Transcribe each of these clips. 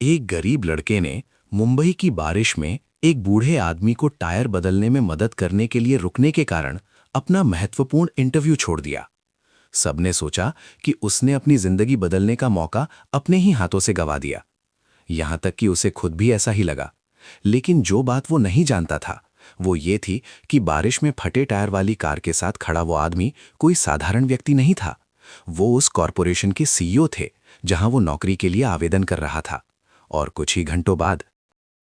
एक गरीब लड़के ने मुंबई की बारिश में एक बूढ़े आदमी को टायर बदलने में मदद करने के लिए रुकने के कारण अपना महत्वपूर्ण इंटरव्यू छोड़ दिया। सबने सोचा कि उसने अपनी जिंदगी बदलने का मौका अपने ही हाथों से गंवा दिया। यहां तक कि उसे खुद भी ऐसा ही लगा। लेकिन जो बात वो नहीं जानता था वो ये थी कि बारिश में फटे टायर वाली कार के साथ खड़ा वो आदमी कोई साधारण व्यक्ति नहीं था। वो उस कॉरपोरेशन के सीईओ थे जहां वो नौकरी के लिए आवेदन कर रहा था। और कुछ ही घंटों बाद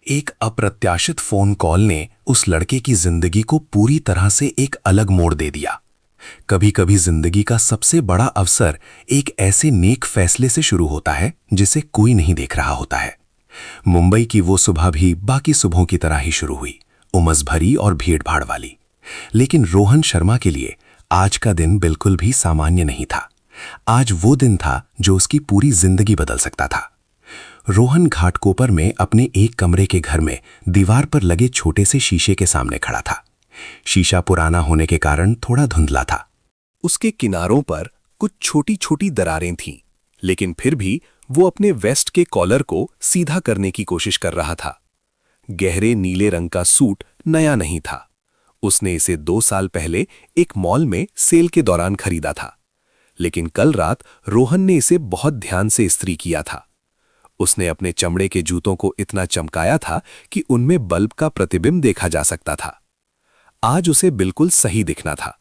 एक अप्रत्याशित फोन कॉल ने उस लड़के की जिंदगी को पूरी तरह से एक अलग मोड़ दे दिया। कभी कभी जिंदगी का सबसे बड़ा अवसर एक ऐसे नेक फैसले से शुरू होता है जिसे कोई नहीं देख रहा होता है। मुंबई की वो सुबह भी बाकी सुबहों की तरह ही शुरू हुई, उमस भरी और भीड़-भाड़ वाली। लेकिन रोहन शर्मा के लिए आज का दिन बिल्कुल भी सामान्य नहीं था। आज वो दिन था जो उसकी पूरी जिंदगी बदल सकता था। रोहन घाटकोपर में अपने एक कमरे के घर में दीवार पर लगे छोटे से शीशे के सामने खड़ा था। शीशा पुराना होने के कारण थोड़ा धुंधला था। उसके किनारों पर कुछ छोटी छोटी दरारें थीं, लेकिन फिर भी वो अपने वेस्ट के कॉलर को सीधा करने की कोशिश कर रहा था। गहरे नीले रंग का सूट नया नहीं था। उसने इसे 2 साल पहले एक मॉल में सेल के दौरान खरीदा था। लेकिन कल रात रोहन ने इसे बहुत ध्यान से इस्त्री किया था। उसने अपने चमड़े के जूतों को इतना चमकाया था कि उनमें बल्ब का प्रतिबिंब देखा जा सकता था। आज उसे बिल्कुल सही दिखना था,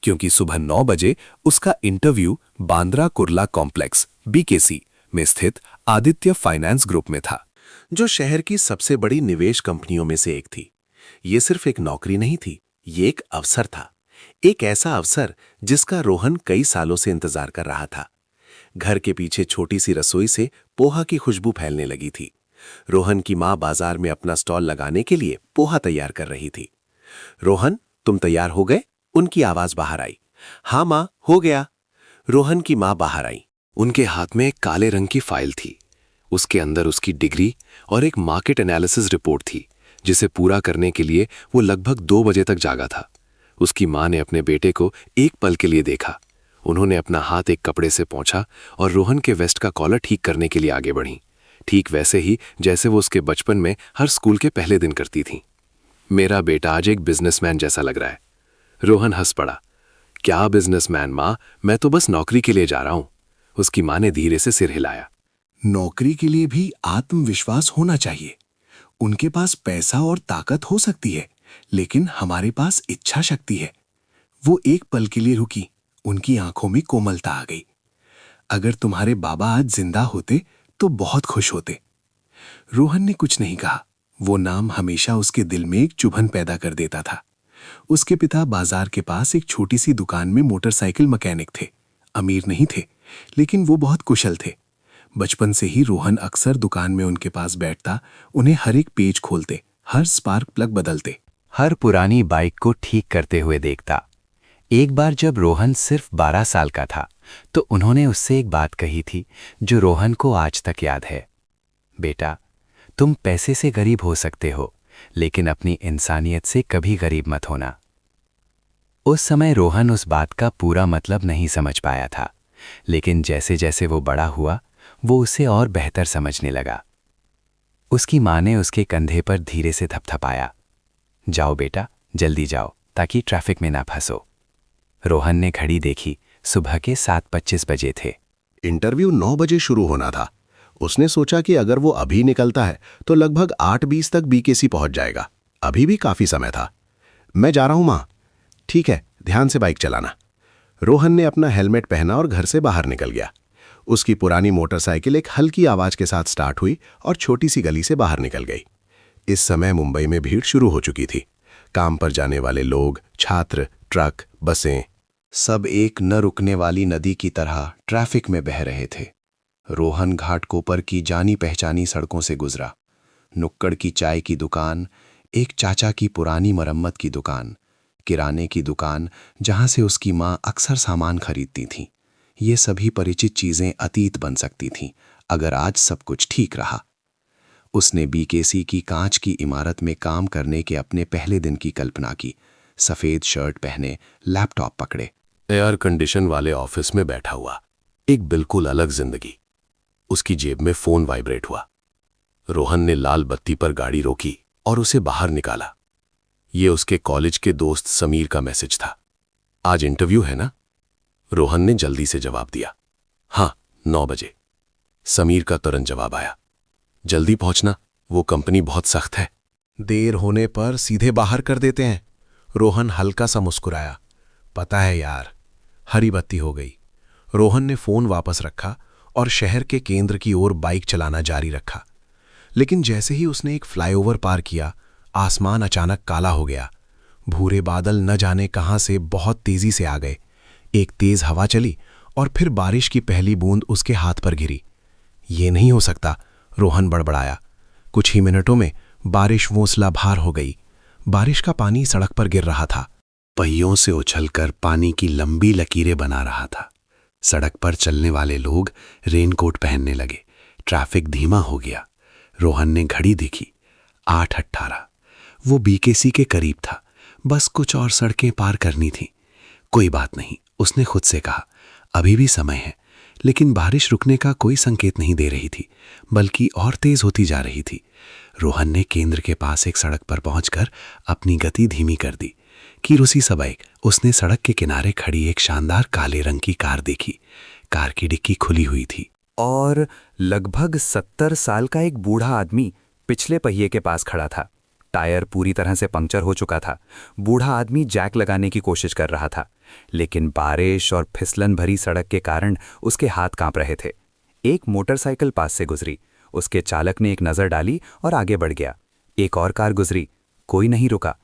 क्योंकि सुबह 9 बजे उसका interview Bandra Kurla complex BKC में स्थित आदित्य फाइनेंस ग्रुप में था, जो शहर की सबसे बड़ी निवेश कंपनियों में से एक थी। ये सिर्फ एक नौकरी नहीं थी, ये एक अवसर था। एक ऐसा अवसर जिसका रोहन कई सालों से इंतजार कर रहा था। घर के पीछे छोटी सी रसोई से पोहा की खुशबू फैलने लगी थी। रोहन की मां बाजार में अपना स्टॉल लगाने के लिए पोहा तैयार कर रही थी। रोहन, तुम तैयार हो गए? उनकी आवाज बाहर आई। हाँ मां, हो गया। रोहन की मां बाहर आई। उनके हाथ में एक काले रंग की फाइल थी। उसके अंदर उसकी डिग्री और एक मार्केट एनालिसिस रिपोर्ट थी, जिसे पूरा करने के लिए वो लगभग 2 बजे तक जागा था। उसकी मां ने अपने बेटे को एक पल के लिए देखा। उन्होंने अपना हाथ एक कपड़े से पोंछा और रोहन के वेस्ट का कॉलर ठीक करने के लिए आगे बढ़ी, ठीक वैसे ही जैसे वो उसके बचपन में हर स्कूल के पहले दिन करती थी। मेरा बेटा आज एक बिजनेसमैन जैसा लग रहा है। रोहन हंस पड़ा। क्या बिजनेसमैन माँ, मैं तो बस नौकरी के लिए जा रहा हूं। उसकी माँ ने धीरे से सिर हिलाया। नौकरी के लिए भी आत्मविश्वास होना चाहिए। उनके पास पैसा और ताकत हो सकती है, लेकिन हमारे पास इच्छा शक्ति है। वो एक पल के लिए रुकी। उनकी आंखों में कोमलता आ गई। अगर तुम्हारे बाबा आज जिंदा होते तो बहुत खुश होते। रोहन ने कुछ नहीं कहा। वो नाम हमेशा उसके दिल में एक चुभन पैदा कर देता था। उसके पिता बाजार के पास एक छोटी सी दुकान में मोटरसाइकिल मैकेनिक थे। अमीर नहीं थे, लेकिन वो बहुत कुशल थे। बचपन से ही रोहन अक्सर दुकान में उनके पास बैठता, उन्हें हर एक पेज खोलते, हर स्पार्क प्लग बदलते, हर पुरानी बाइक को ठीक करते हुए देखता। एक बार जब रोहन सिर्फ 12 साल का था तो उन्होंने उससे एक बात कही थी जो रोहन को आज तक याद है। बेटा, तुम पैसे से गरीब हो सकते हो, लेकिन अपनी इंसानियत से कभी गरीब मत होना। उस समय रोहन उस बात का पूरा मतलब नहीं समझ पाया था, लेकिन जैसे जैसे वो बड़ा हुआ वो उसे और बेहतर समझने लगा। उसकी माँ ने उसके कंधे पर धीरे से थपथपाया। जाओ बेटा, जल्दी जाओ ताकि ट्रैफिक में ना फंसो। रोहन ने घड़ी देखी। सुबह के 7:25 बजे थे। इंटरव्यू 9 बजे शुरू होना था। उसने सोचा कि अगर वो अभी निकलता है तो लगभग 8:20 तक BKC पहुंच जाएगा। अभी भी काफी समय था। मैं जा रहा हूं मां। ठीक है, ध्यान से बाइक चलाना। रोहन ने अपना हेलमेट पहना और घर से बाहर निकल गया। उसकी पुरानी मोटरसाइकिल एक हल्की आवाज के साथ स्टार्ट हुई और छोटी सी गली से बाहर निकल गई। इस समय मुंबई में भीड़ शुरू हो चुकी थी। काम पर जाने वाले लोग, छात्र, ट्रक, बसें, सब एक न रुकने वाली नदी की तरह ट्रैफिक में बह रहे थे। रोहन घाटकोपर की जानी पहचानी सड़कों से गुजरा। नुक्कड़ की चाय की दुकान, एक चाचा की पुरानी मरम्मत की दुकान, किराने की दुकान जहां से उसकी मां अक्सर सामान खरीदती थीं। ये सभी परिचित चीजें अतीत बन सकती थीं अगर आज सब कुछ ठीक रहा। उसने BKC की कांच की इमारत में काम करने के अपने पहले दिन की कल्पना की। सफेद शर्ट पहने, लैपटॉप पकड़े, एयर कंडीशन वाले ऑफिस में बैठा हुआ, एक बिल्कुल अलग जिंदगी। उसकी जेब में फोन वाइब्रेट हुआ। रोहन ने लाल बत्ती पर गाड़ी रोकी और उसे बाहर निकाला। ये उसके कॉलेज के दोस्त समीर का मैसेज था। आज इंटरव्यू है ना? रोहन ने जल्दी से जवाब दिया। हाँ, 9 बजे। समीर का तुरंत जवाब आया। जल्दी पहुंचना, वो कंपनी बहुत सख्त है। देर होने पर सीधे बाहर कर देते हैं। रोहन हल्का सा मुस्कुराया। पता है यार, हरी बत्ती हो गई। रोहन ने फोन वापस रखा और शहर के केंद्र की ओर बाइक चलाना जारी रखा। लेकिन जैसे ही उसने एक फ्लाईओवर पार किया, आसमान अचानक काला हो गया। भूरे बादल न जाने कहां से बहुत तेजी से आ गए। एक तेज हवा चली और फिर बारिश की पहली बूंद उसके हाथ पर गिरी। ये नहीं हो सकता, रोहन बड़बड़ाया। कुछ ही मिनटों में बारिश मूसलाधार हो गई। बारिश का पानी सड़क पर गिर रहा था, पहियों से उछलकर पानी की लंबी लकीरें बना रहा था। सड़क पर चलने वाले लोग रेनकोट पहनने लगे। ट्रैफिक धीमा हो गया। रोहन ने घड़ी देखी, 8:18। वो बीकेसी के करीब था, बस कुछ और सड़कें पार करनी थी। कोई बात नहीं, उसने खुद से कहा, अभी भी समय है। लेकिन बारिश रुकने का कोई संकेत नहीं दे रही थी, बल्कि और तेज होती जा रही थी। रोहन ने केंद्र के पास एक सड़क पर पहुंचकर अपनी गति धीमी कर दी। किरोसी सबाइक उसने सड़क के किनारे खड़ी एक शानदार काले रंग की कार देखी। कार की डिक्की खुली हुई थी और लगभग 70 साल का एक बूढ़ा आदमी पिछले पहिए के पास खड़ा था। टायर पूरी तरह से पंक्चर हो चुका था। बूढ़ा आदमी जैक लगाने की कोशिश कर रहा था, लेकिन बारिश और फिसलन भरी सड़क के कारण उसके हाथ कांप रहे थे। एक मोटरसाइकिल पास से गुजरी। उसके चालक ने एक नज़र डाली और आगे बढ़ गया। एक और कार गुजरी, कोई नहीं रुका।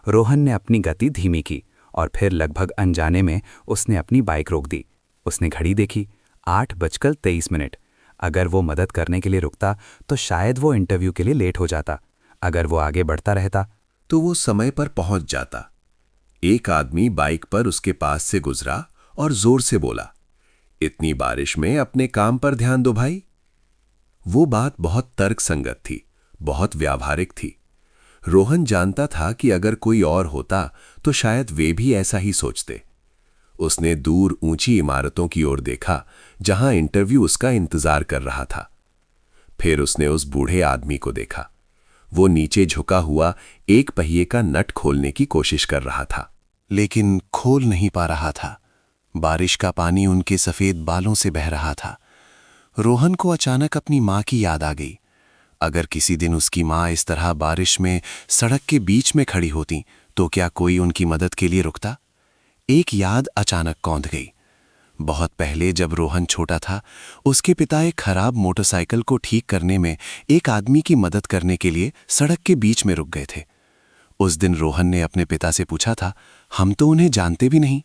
रोहन ने अपनी गति धीमी की और फिर लगभग अनजाने में उसने अपनी बाइक रोक दी। उसने घड़ी देखी, 8:23। अगर वो मदद करने के लिए रुकता तो शायद वो इंटरव्यू के लिए लेट हो जाता। अगर वो आगे बढ़ता रहता तो वो समय पर पहुंच जाता। एक आदमी बाइक पर उसके पास से गुजरा और जोर से बोला, इतनी बारिश में अपने काम पर ध्यान दो भाई। वो बात बहुत तर्कसंगत थी, बहुत व्यावहारिक थी। रोहन जानता था कि अगर कोई और होता तो शायद वे भी ऐसा ही सोचते। उसने दूर ऊंची इमारतों की ओर देखा, जहां इंटरव्यू उसका इंतजार कर रहा था। फिर उसने उस बूढ़े आदमी को देखा। वो नीचे झुका हुआ एक पहिए का नट खोलने की कोशिश कर रहा था, लेकिन खोल नहीं पा रहा था। बारिश का पानी उनके सफेद बालों से बह रहा था। रोहन को अचानक अपनी माँ की याद आ गई। अगर किसी दिन उसकी माँ इस तरह बारिश में सड़क के बीच में खड़ी होती तो क्या कोई उनकी मदद के लिए रुकता? एक याद अचानक कौंध गई। बहुत पहले जब रोहन छोटा था, उसके पिता एक खराब मोटरसाइकिल को ठीक करने में एक आदमी की मदद करने के लिए सड़क के बीच में रुक गए थे। उस दिन रोहन ने अपने पिता से पूछा था, हम तो उन्हें जानते भी नहीं।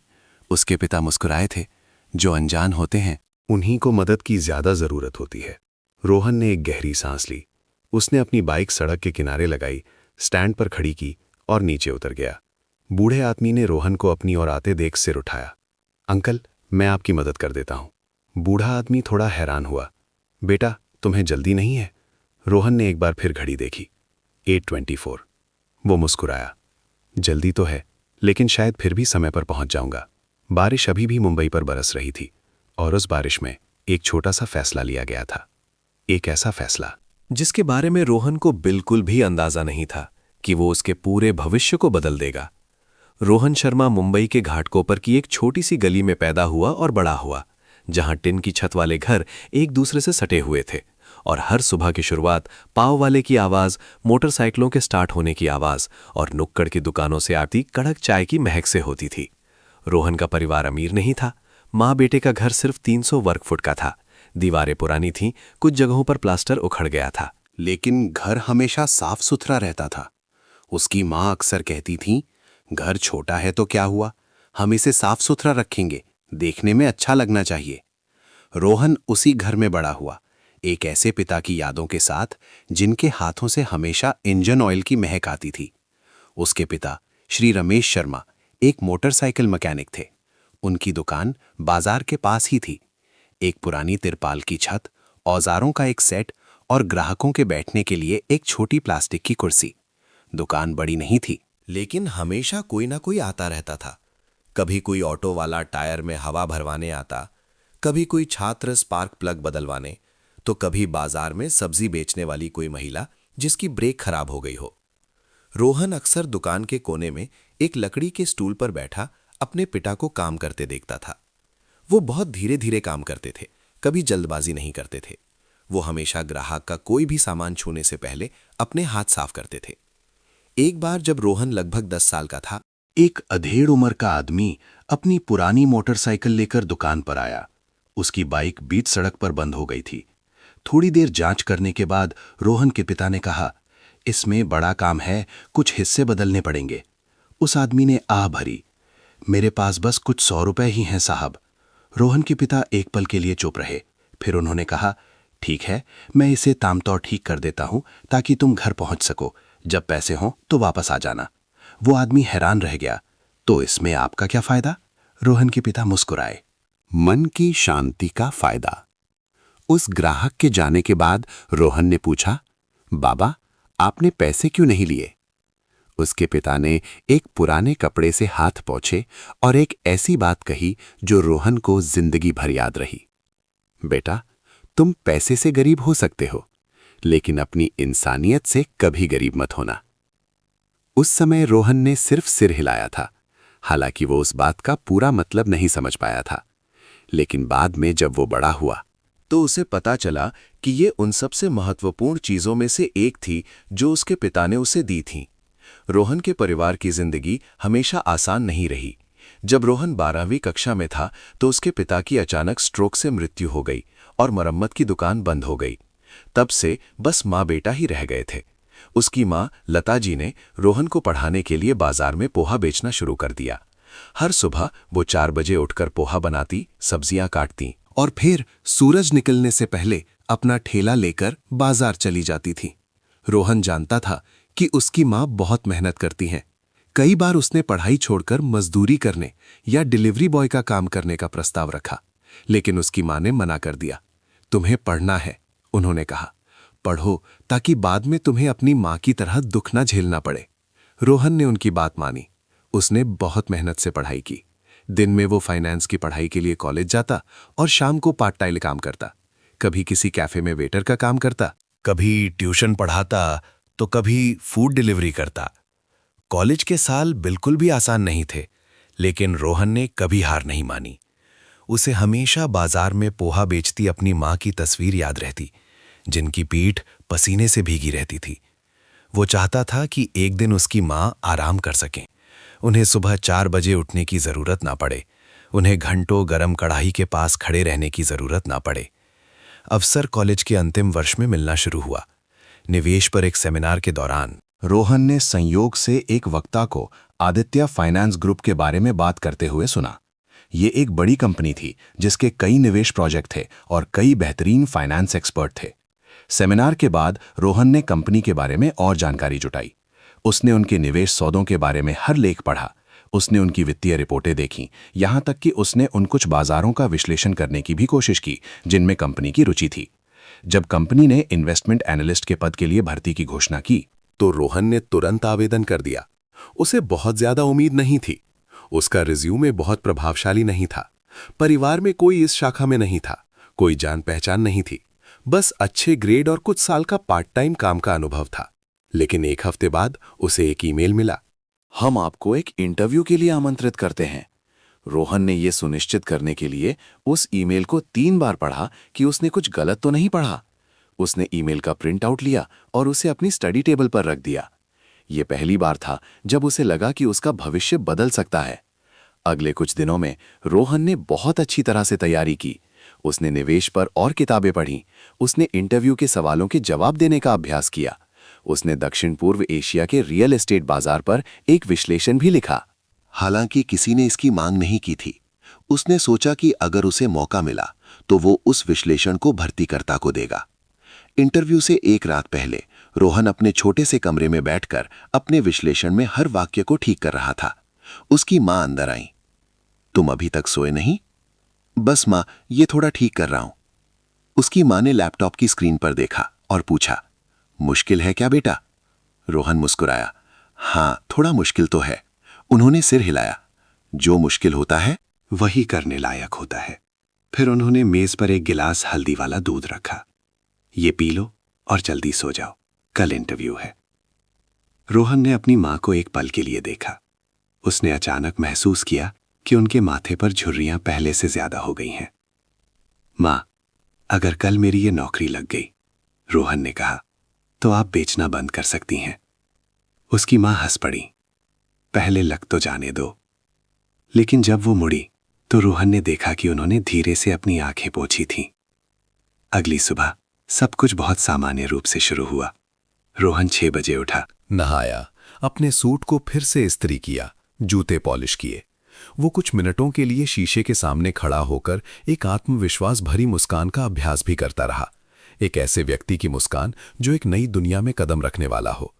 उसके पिता मुस्कुराए थे, जो अनजान होते हैं उन्हीं को मदद की ज्यादा जरूरत होती है। रोहन ने एक गहरी सांस ली। उसने अपनी बाइक सड़क के किनारे लगाई, स्टैंड पर खड़ी की और नीचे उतर गया। बूढ़े आदमी ने रोहन को अपनी ओर आते देख सिर उठाया। अंकल, मैं आपकी मदद कर देता हूं। बूढ़ा आदमी थोड़ा हैरान हुआ। बेटा, तुम्हें जल्दी नहीं है? रोहन ने एक बार फिर घड़ी देखी, 8:24। वो मुस्कुराया। जल्दी तो है, लेकिन शायद फिर भी समय पर पहुंच जाऊंगा। बारिश अभी भी मुंबई पर बरस रही थी और उस बारिश में एक छोटा सा फैसला लिया गया था। एक ऐसा फैसला जिसके बारे में रोहन को बिल्कुल भी अंदाजा नहीं था कि वो उसके पूरे भविष्य को बदल देगा। रोहन शर्मा मुंबई के घाटकोपर की एक छोटी सी गली में पैदा हुआ और बड़ा हुआ, जहां टिन की छत वाले घर एक दूसरे से सटे हुए थे और हर सुबह की शुरुआत पाव वाले की आवाज़, मोटरसाइकिलों के स्टार्ट होने की आवाज़ और नुक्कड़ की दुकानों से आती कड़क चाय की महक से होती थी। रोहन का परिवार अमीर नहीं था। माँ बेटे का घर सिर्फ 300 वर्ग फुट का था। दीवारें पुरानी थीं, कुछ जगहों पर प्लास्टर उखड़ गया था, लेकिन घर हमेशा साफ सुथरा रहता था। उसकी माँ अक्सर कहती थी, घर छोटा है तो क्या हुआ, हम इसे साफ सुथरा रखेंगे, देखने में अच्छा लगना चाहिए। रोहन उसी घर में बड़ा हुआ, एक ऐसे पिता की यादों के साथ जिनके हाथों से हमेशा इंजन ऑयल की महक आती थी। उसके पिता श्री रमेश शर्मा एक मोटरसाइकिल मैकेनिक थे। उनकी दुकान बाजार के पास ही थी। एक पुरानी तिरपाल की छत, औजारों का एक सेट और ग्राहकों के बैठने के लिए एक छोटी प्लास्टिक की कुर्सी। दुकान बड़ी नहीं थी, लेकिन हमेशा कोई ना कोई आता रहता था। कभी कोई ऑटो वाला टायर में हवा भरवाने आता, कभी कोई छात्र स्पार्क प्लग बदलवाने, तो कभी बाजार में सब्जी बेचने वाली कोई महिला जिसकी ब्रेक खराब हो गई हो। रोहन अक्सर दुकान के कोने में एक लकड़ी के स्टूल पर बैठा अपने पिता को काम करते देखता था। वो बहुत धीरे धीरे काम करते थे, कभी जल्दबाजी नहीं करते थे। वो हमेशा ग्राहक का कोई भी सामान छूने से पहले अपने हाथ साफ करते थे। एक बार जब रोहन लगभग 10 साल का था, एक अधेड़ उम्र का आदमी अपनी पुरानी मोटरसाइकिल लेकर दुकान पर आया। उसकी बाइक बीच सड़क पर बंद हो गई थी। थोड़ी देर जांच करने के बाद रोहन के पिता ने कहा, इसमें बड़ा काम है, कुछ हिस्से बदलने पड़ेंगे। उस आदमी ने आह भरी, मेरे पास बस कुछ 100 रुपए ही हैं साहब। रोहन के पिता एक पल के लिए चुप रहे, फिर उन्होंने कहा, ठीक है, मैं इसे तामतौर ठीक कर देता हूं ताकि तुम घर पहुंच सको। जब पैसे हों तो वापस आ जाना। वो आदमी हैरान रह गया, तो इसमें आपका क्या फायदा? रोहन के पिता मुस्कुराए। मन की शांति का फायदा। उस ग्राहक के जाने के बाद रोहन ने पूछा, बाबा, आपने पैसे क्यों नहीं लिए? उसके पिता ने एक पुराने कपड़े से हाथ पोंछे और एक ऐसी बात कही जो रोहन को जिंदगी भर याद रही। बेटा, तुम पैसे से गरीब हो सकते हो, लेकिन अपनी इंसानियत से कभी गरीब मत होना। उस समय रोहन ने सिर्फ सिर हिलाया था, हालांकि वो उस बात का पूरा मतलब नहीं समझ पाया था। लेकिन बाद में जब वो बड़ा हुआ तो उसे पता चला कि ये उन सबसे महत्वपूर्ण चीजों में से एक थी जो उसके पिता ने उसे दी थी। रोहन के परिवार की जिंदगी हमेशा आसान नहीं रही। जब रोहन 12वीं कक्षा में था तो उसके पिता की अचानक स्ट्रोक से मृत्यु हो गई और मरम्मत की दुकान बंद हो गई। तब से बस माँ बेटा ही रह गए थे। उसकी माँ लता जी ने रोहन को पढ़ाने के लिए बाजार में पोहा बेचना शुरू कर दिया। हर सुबह वो 4 बजे उठकर पोहा बनाती, सब्जियां काटती और फिर सूरज निकलने से पहले अपना ठेला लेकर बाजार चली जाती थी। रोहन जानता था कि उसकी माँ बहुत मेहनत करती हैं। कई बार उसने पढ़ाई छोड़कर मजदूरी करने या डिलीवरी बॉय का काम करने का प्रस्ताव रखा, लेकिन उसकी माँ ने मना कर दिया। तुम्हें पढ़ना है, उन्होंने कहा। पढ़ो ताकि बाद में तुम्हें अपनी माँ की तरह दुख न झेलना पड़े। रोहन ने उनकी बात मानी। उसने बहुत मेहनत से पढ़ाई की। दिन में वो फाइनेंस की पढ़ाई के लिए कॉलेज जाता और शाम को पार्ट टाइम काम करता। कभी किसी कैफे में वेटर का काम करता, कभी ट्यूशन पढ़ाता तो कभी फूड डिलीवरी करता। कॉलेज के साल बिल्कुल भी आसान नहीं थे, लेकिन रोहन ने कभी हार नहीं मानी। उसे हमेशा बाजार में पोहा बेचती अपनी माँ की तस्वीर याद रहती, जिनकी पीठ पसीने से भीगी रहती थी। वो चाहता था कि एक दिन उसकी माँ आराम कर सकें, उन्हें सुबह 4 बजे उठने की जरूरत ना पड़े, उन्हें घंटों गरम कढ़ाई के पास खड़े रहने की जरूरत ना पड़े। अवसर कॉलेज के अंतिम वर्ष में मिलना शुरू हुआ। निवेश पर एक सेमिनार के दौरान रोहन ने संयोग से एक वक्ता को आदित्य फाइनेंस ग्रुप के बारे में बात करते हुए सुना। ये एक बड़ी कंपनी थी जिसके कई निवेश प्रोजेक्ट थे और कई बेहतरीन फाइनेंस एक्सपर्ट थे। सेमिनार के बाद रोहन ने कंपनी के बारे में और जानकारी जुटाई। उसने उनके निवेश सौदों के बारे में हर लेख पढ़ा। उसने उनकी वित्तीय रिपोर्टें देखीं, यहाँ तक कि उसने उन कुछ बाजारों का विश्लेषण करने की भी कोशिश की जिनमें कंपनी की रुचि थी। जब कंपनी ने इन्वेस्टमेंट एनालिस्ट के पद के लिए भर्ती की घोषणा की तो रोहन ने तुरंत आवेदन कर दिया। उसे बहुत ज्यादा उम्मीद नहीं थी। उसका रिज्यूमे बहुत प्रभावशाली नहीं था। परिवार में कोई इस शाखा में नहीं था, कोई जान पहचान नहीं थी। बस अच्छे ग्रेड और कुछ साल का पार्ट टाइम काम का अनुभव था। लेकिन एक हफ्ते बाद उसे एक ईमेल मिला। हम आपको एक इंटरव्यू के लिए आमंत्रित करते हैं। रोहन ने यह सुनिश्चित करने के लिए उस ईमेल को 3 बार पढ़ा कि उसने कुछ गलत तो नहीं पढ़ा। उसने ईमेल का प्रिंट आउट लिया और उसे अपनी स्टडी टेबल पर रख दिया। यह पहली बार था जब उसे लगा कि उसका भविष्य बदल सकता है। अगले कुछ दिनों में रोहन ने बहुत अच्छी तरह से तैयारी की। उसने निवेश पर और किताबें पढ़ीं। उसने इंटरव्यू के सवालों के जवाब देने का अभ्यास किया। उसने दक्षिण पूर्व एशिया के रियल एस्टेट बाजार पर एक विश्लेषण भी लिखा। हालांकि किसी ने इसकी मांग नहीं की थी। उसने सोचा कि अगर उसे मौका मिला तो वो उस विश्लेषण को भर्तीकर्ता को देगा। इंटरव्यू से एक रात पहले रोहन अपने छोटे से कमरे में बैठकर अपने विश्लेषण में हर वाक्य को ठीक कर रहा था। उसकी मां अंदर आई। तुम अभी तक सोए नहीं? बस मां, ये थोड़ा ठीक कर रहा हूं। उसकी मां ने लैपटॉप की स्क्रीन पर देखा और पूछा, मुश्किल है क्या बेटा? रोहन मुस्कुराया। हां, थोड़ा मुश्किल तो है। उन्होंने सिर हिलाया। जो मुश्किल होता है वही करने लायक होता है। फिर उन्होंने मेज पर एक गिलास हल्दी वाला दूध रखा। ये पी लो और जल्दी सो जाओ, कल इंटरव्यू है। रोहन ने अपनी मां को एक पल के लिए देखा। उसने अचानक महसूस किया कि उनके माथे पर झुर्रियां पहले से ज्यादा हो गई हैं। मां, अगर कल मेरी ये नौकरी लग गई, रोहन ने कहा, तो आप बेचना बंद कर सकती हैं। उसकी मां हंस पड़ी। पहले लग तो जाने दो। लेकिन जब वो मुड़ी तो रोहन ने देखा कि उन्होंने धीरे से अपनी आंखें पोंछी थीं। अगली सुबह सब कुछ बहुत सामान्य रूप से शुरू हुआ। रोहन 6 बजे उठा, नहाया, अपने सूट को फिर से इस्त्री किया, जूते पॉलिश किए। वो कुछ मिनटों के लिए शीशे के सामने खड़ा होकर एक आत्मविश्वास भरी मुस्कान का अभ्यास भी करता रहा। एक ऐसे व्यक्ति की मुस्कान जो एक नई दुनिया में कदम रखने वाला हो।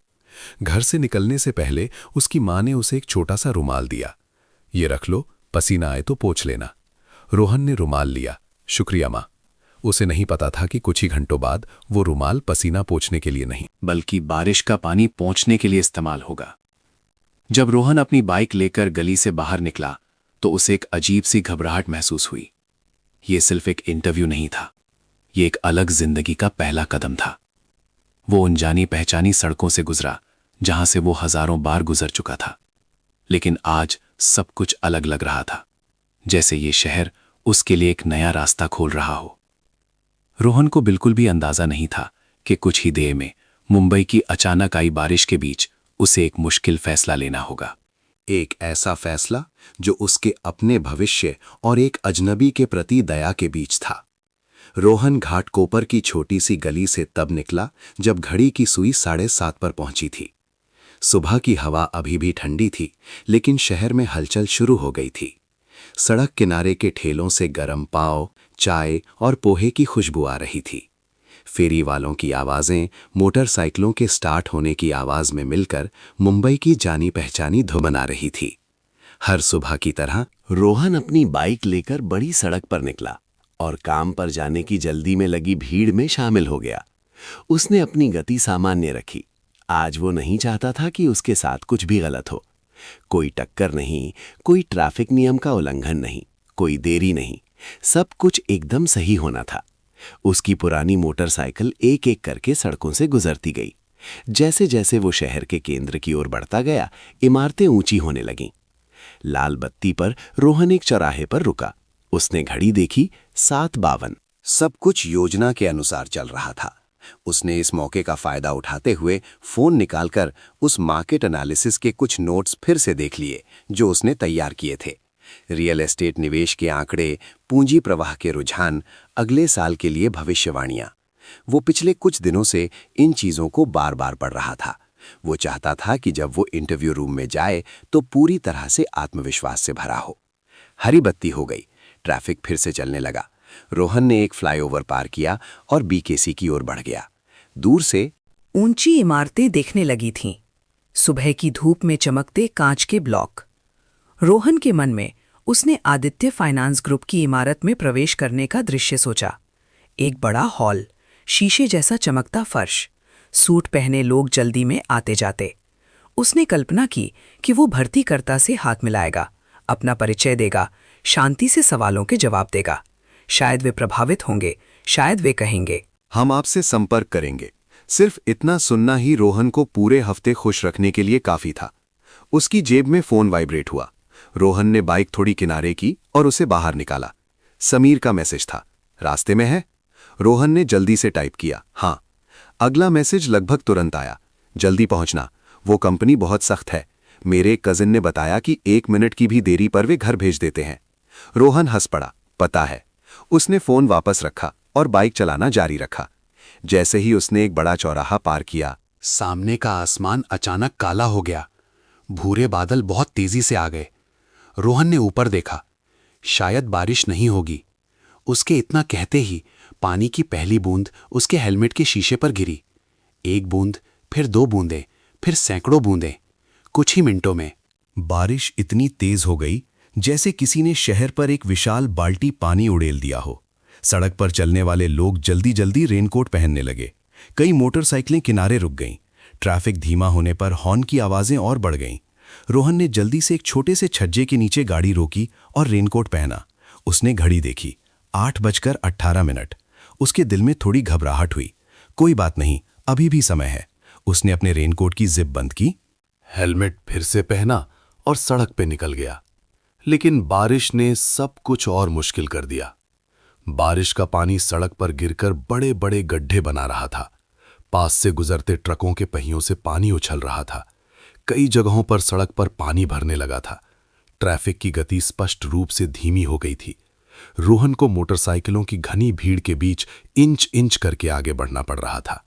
घर से निकलने से पहले उसकी मां ने उसे एक छोटा सा रुमाल दिया। ये रख लो, पसीना आए तो पोंछ लेना। रोहन ने रुमाल लिया। शुक्रिया मां। उसे नहीं पता था कि कुछ ही घंटों बाद वो रुमाल पसीना पोंछने के लिए नहीं, बल्कि बारिश का पानी पहुंचने के लिए इस्तेमाल होगा। जब रोहन अपनी बाइक लेकर गली से बाहर निकला तो उसे एक अजीब सी घबराहट महसूस हुई। ये सिर्फ एक इंटरव्यू नहीं था, ये एक अलग जिंदगी का पहला कदम था। वो उन जानी पहचानी सड़कों से गुजरा जहां से वो हजारों बार गुजर चुका था। लेकिन आज सब कुछ अलग लग रहा था, जैसे ये शहर उसके लिए एक नया रास्ता खोल रहा हो। रोहन को बिल्कुल भी अंदाजा नहीं था कि कुछ ही देर में मुंबई की अचानक आई बारिश के बीच उसे एक मुश्किल फैसला लेना होगा। एक ऐसा फैसला जो उसके अपने भविष्य और एक अजनबी के प्रति दया के बीच था। रोहन घाटकोपर की छोटी सी गली से तब निकला जब घड़ी की सुई 7:30 पर पहुंची थी। सुबह की हवा अभी भी ठंडी थी, लेकिन शहर में हलचल शुरू हो गई थी। सड़क किनारे के ठेलों से गरम पाव, चाय और पोहे की खुशबू आ रही थी। फेरी वालों की आवाज़ें मोटरसाइकिलों के स्टार्ट होने की आवाज़ में मिलकर मुंबई की जानी पहचानी धुन बना रही थी। हर सुबह की तरह रोहन अपनी बाइक लेकर बड़ी सड़क पर निकला और काम पर जाने की जल्दी में लगी भीड़ में शामिल हो गया। उसने अपनी गति सामान्य रखी। आज वो नहीं चाहता था कि उसके साथ कुछ भी गलत हो। कोई टक्कर नहीं, कोई ट्रैफिक नियम का उल्लंघन नहीं, कोई देरी नहीं। सब कुछ एकदम सही होना था। उसकी पुरानी मोटरसाइकिल एक एक करके सड़कों से गुजरती गई। जैसे जैसे वो शहर के केंद्र की ओर बढ़ता गया, इमारतें ऊंची होने लगीं। लाल बत्ती पर रोहन एक चौराहे पर रुका। उसने घड़ी देखी, 7:52। सब कुछ योजना के अनुसार चल रहा था। उसने इस मौके का फायदा उठाते हुए फोन निकालकर उस मार्केट एनालिसिस के कुछ नोट्स फिर से देख लिए जो उसने तैयार किए थे। रियल एस्टेट निवेश के आंकड़े, पूंजी प्रवाह के रुझान, अगले साल के लिए भविष्यवाणियां। वो पिछले कुछ दिनों से इन चीजों को बार बार पढ़ रहा था। वो चाहता था कि जब वो इंटरव्यू रूम में जाए तो पूरी तरह से आत्मविश्वास से भरा हो। हरी बत्ती हो गई, ट्रैफिक फिर से चलने लगा। रोहन ने एक फ्लाईओवर पार किया और बीकेसी की ओर बढ़ गया। दूर से ऊंची इमारतें देखने लगी थीं, सुबह की धूप में चमकते कांच के ब्लॉक। रोहन के मन में उसने आदित्य फाइनेंस ग्रुप की इमारत में प्रवेश करने का दृश्य सोचा। एक बड़ा हॉल, शीशे जैसा चमकता फर्श, सूट पहने लोग जल्दी में आते जाते। उसने कल्पना की कि वो भर्तीकर्ता से हाथ मिलाएगा, अपना परिचय देगा, शांति से सवालों के जवाब देगा। शायद वे प्रभावित होंगे, शायद वे कहेंगे, हम आपसे संपर्क करेंगे। सिर्फ इतना सुनना ही रोहन को पूरे हफ्ते खुश रखने के लिए काफी था। उसकी जेब में फोन वाइब्रेट हुआ। रोहन ने बाइक थोड़ी किनारे की और उसे बाहर निकाला। समीर का मैसेज था। रास्ते में है? रोहन ने जल्दी से टाइप किया, हाँ। अगला मैसेज लगभग तुरंत आया, जल्दी पहुंचना, वो कंपनी बहुत सख्त है। मेरे एक कजिन ने बताया कि 1 मिनट की भी देरी पर वे घर भेज देते हैं। रोहन हंस पड़ा, पता है। उसने फोन वापस रखा और बाइक चलाना जारी रखा। जैसे ही उसने एक बड़ा चौराहा पार किया, सामने का आसमान अचानक काला हो गया। भूरे बादल बहुत तेजी से आ गए। रोहन ने ऊपर देखा, शायद बारिश नहीं होगी। उसके इतना कहते ही पानी की पहली बूंद उसके हेलमेट के शीशे पर गिरी। 1 बूंद, फिर 2 बूंदें, फिर सैकड़ों बूंदें। कुछ ही मिनटों में बारिश इतनी तेज हो गई जैसे किसी ने शहर पर एक विशाल बाल्टी पानी उड़ेल दिया हो। सड़क पर चलने वाले लोग जल्दी जल्दी रेनकोट पहनने लगे। कई मोटरसाइकिलें किनारे रुक गईं। ट्रैफिक धीमा होने पर हॉर्न की आवाजें और बढ़ गईं। रोहन ने जल्दी से एक छोटे से छज्जे के नीचे गाड़ी रोकी और रेनकोट पहना। उसने घड़ी देखी, 8:18। उसके दिल में थोड़ी घबराहट हुई। कोई बात नहीं, अभी भी समय है। उसने अपने रेनकोट की जिप बंद की, हेलमेट फिर से पहना और सड़क पे निकल गया। लेकिन बारिश ने सब कुछ और मुश्किल कर दिया। बारिश का पानी सड़क पर गिरकर बड़े बड़े गड्ढे बना रहा था। पास से गुजरते ट्रकों के पहियों से पानी उछल रहा था। कई जगहों पर सड़क पर पानी भरने लगा था। ट्रैफिक की गति स्पष्ट रूप से धीमी हो गई थी। रोहन को मोटरसाइकिलों की घनी भीड़ के बीच इंच इंच करके आगे बढ़ना पड़ रहा था।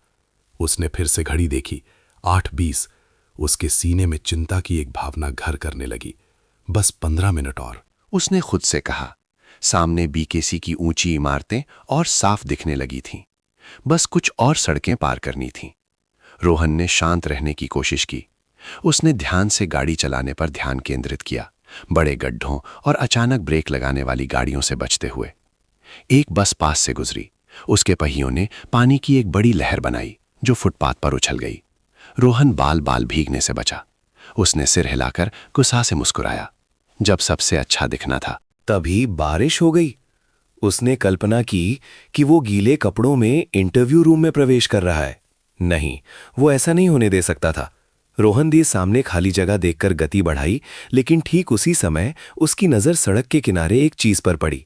उसने फिर से घड़ी देखी, 8:20। उसके सीने में चिंता की एक भावना घर करने लगी। बस 15 मिनट और। उसने खुद से कहा। सामने बीकेसी की ऊंची इमारतें और साफ दिखने लगी थीं। बस कुछ और सड़कें पार करनी थीं। रोहन ने शांत रहने की कोशिश की। उसने ध्यान से गाड़ी चलाने पर ध्यान केंद्रित किया, बड़े गड्ढों और अचानक ब्रेक लगाने वाली गाड़ियों से बचते हुए। एक बस पास से गुजरी। उसके पहियों ने पानी की एक बड़ी लहर बनाई जो फुटपाथ पर उछल गई। रोहन बाल बाल भीगने से बचा। उसने सिर हिलाकर गुस्सा से मुस्कुराया। जब सबसे अच्छा दिखना था तभी बारिश हो गई। उसने कल्पना की कि वो गीले कपड़ों में इंटरव्यू रूम में प्रवेश कर रहा है। नहीं, वो ऐसा नहीं होने दे सकता था। रोहन दी सामने खाली जगह देखकर गति बढ़ाई, लेकिन ठीक उसी समय उसकी नज़र सड़क के किनारे एक चीज पर पड़ी।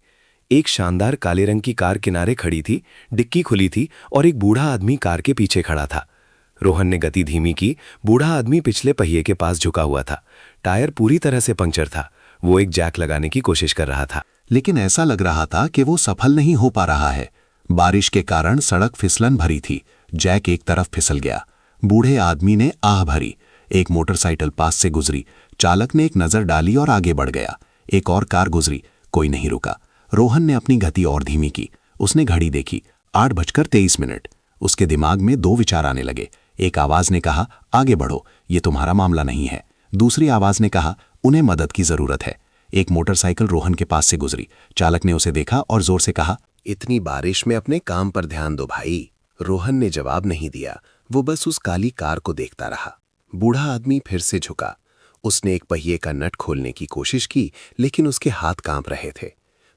एक शानदार काले रंग की कार किनारे खड़ी थी, डिक्की खुली थी और एक बूढ़ा आदमी कार के पीछे खड़ा था। रोहन ने गति धीमी की। बूढ़ा आदमी पिछले पहिए के पास झुका हुआ था। टायर पूरी तरह से पंक्चर था। वो एक जैक लगाने की कोशिश कर रहा था, लेकिन ऐसा लग रहा था कि वो सफल नहीं हो पा रहा है। बारिश के कारण सड़क फिसलन भरी थी। जैक एक तरफ फिसल गया। बूढ़े आदमी ने आह भरी। एक मोटरसाइकिल पास से गुजरी। चालक ने एक नजर डाली और आगे बढ़ गया। एक और कार गुजरी। कोई नहीं रुका। रोहन ने अपनी गति और धीमी की। उसने घड़ी देखी, 8:23। उसके दिमाग में दो विचार आने लगे। एक आवाज ने कहा, आगे बढ़ो, ये तुम्हारा मामला नहीं है। दूसरी आवाज ने कहा, उन्हें मदद की जरूरत है। एक मोटरसाइकिल रोहन के पास से गुजरी। चालक ने उसे देखा और जोर से कहा, इतनी बारिश में अपने काम पर ध्यान दो भाई। रोहन ने जवाब नहीं दिया। वो बस उस काली कार को देखता रहा। बूढ़ा आदमी फिर से झुका। उसने एक पहिए का नट खोलने की कोशिश की, लेकिन उसके हाथ कांप रहे थे।